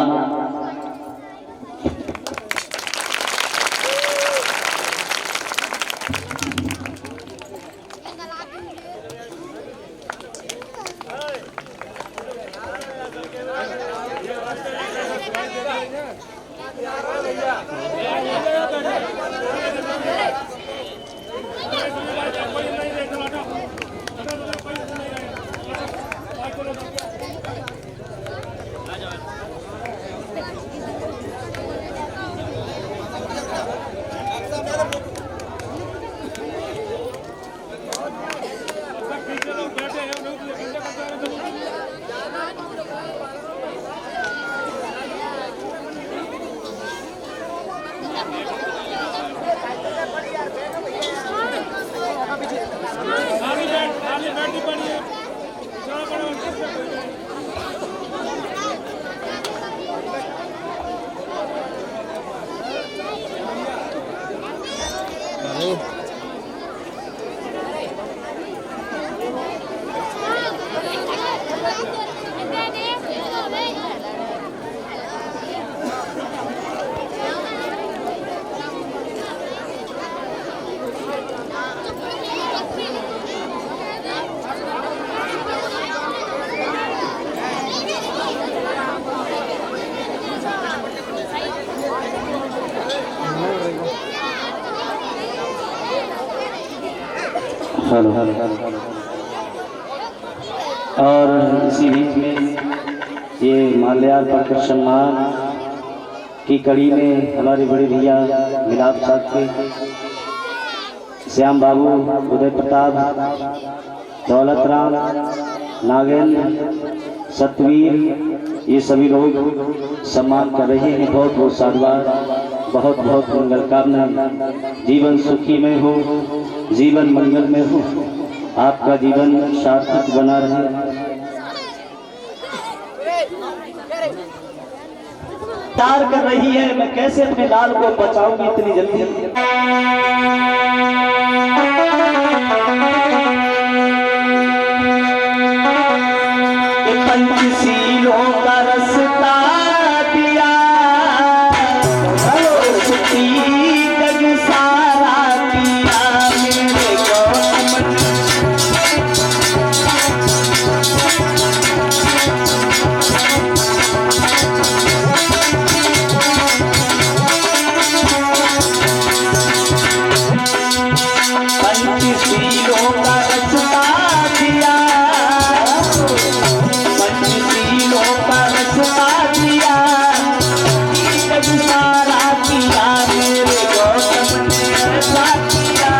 और इसी बीच में ये माल्यार्पण सम्मान की कड़ी में हमारे बड़े भैया मिलाप साहब के श्याम बाबू, उदय प्रताप, दौलत राम, नागेंद्र, सतवीर, ये सभी लोग सम्मान कर रहे हैं। बहुत बहुत साधुवाद, बहुत बहुत मंगल कामना। जीवन सुखी में हो, जीवन मंगल में हो, आपका जीवन सार्थक बना रहे। तार कर रही है, मैं कैसे अपने लाल को बचाऊंगी इतनी जल्दी। पंचशीलों का रास्ता दिया, उसकी जग सारा किया मेरे गौतम ने। पंचशीलों का रास्ता दिया, पंचशीलों का रास्ता दिया, जग सारा किया मेरे गौतम ने ऐसा किया।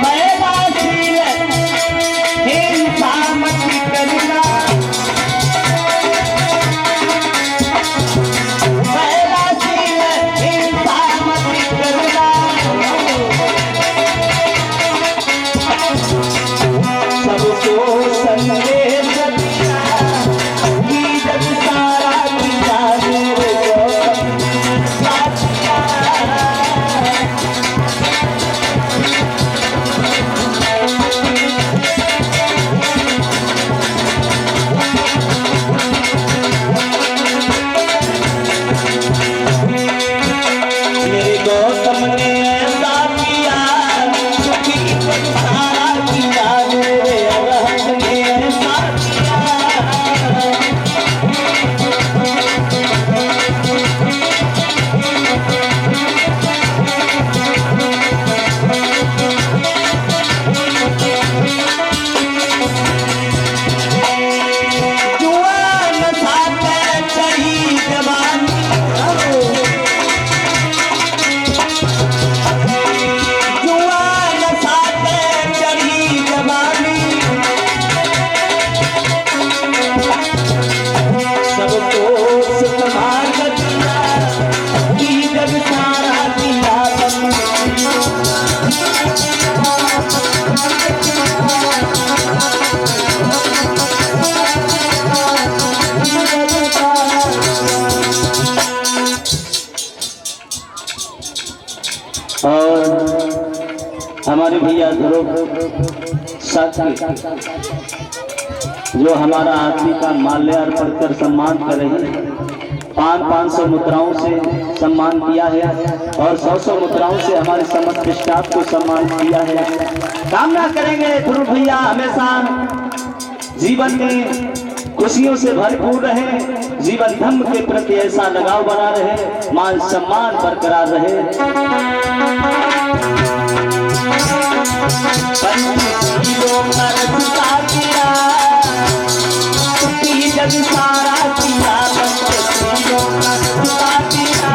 पहला शील हिंसा मत करना, पहला शील हिंसा मत करना, सबको संदेश दिया कि जग सारा किया मेरे गौतम ने साथ किया। मेरे गौतम ने ऐसा किया, सुखी जग सारा किया मेरे अरहत ने ऐसा किया। जुआन साथे चढ़ी जवानी, जुआन साथे चढ़ी जवानी, सबको सुकुमार दिया कि जग सारा किया और हमारे भैया ध्रुव साथी जो हमारा आरती का माल्यार्पण कर सम्मान कर रहे हैं, 500 मुद्राओं से सम्मान किया है और 100 मुद्राओं से हमारे समस्त स्टाफ को सम्मान किया है। कामना करेंगे ध्रुव भैया हमेशा जीवन में खुशियों से भरपूर रहे, जीवन धर्म के प्रति ऐसा लगाव बना रहे, मान सम्मान बरकरार रहे। पंचशीलों का रास्ता किया, उसकी जग सारा किया, पंचशीलों का रास्ता किया।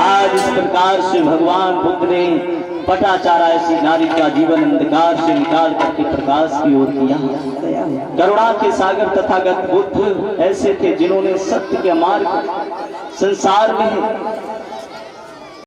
आज इस प्रकार से भगवान बुद्ध ने पटाचारा ऐसी नारी का जीवन अंधकार से निकाल करके प्रकाश की ओर किया। करुणा के सागर तथागत बुद्ध ऐसे थे जिन्होंने सत्य के मार्ग संसार में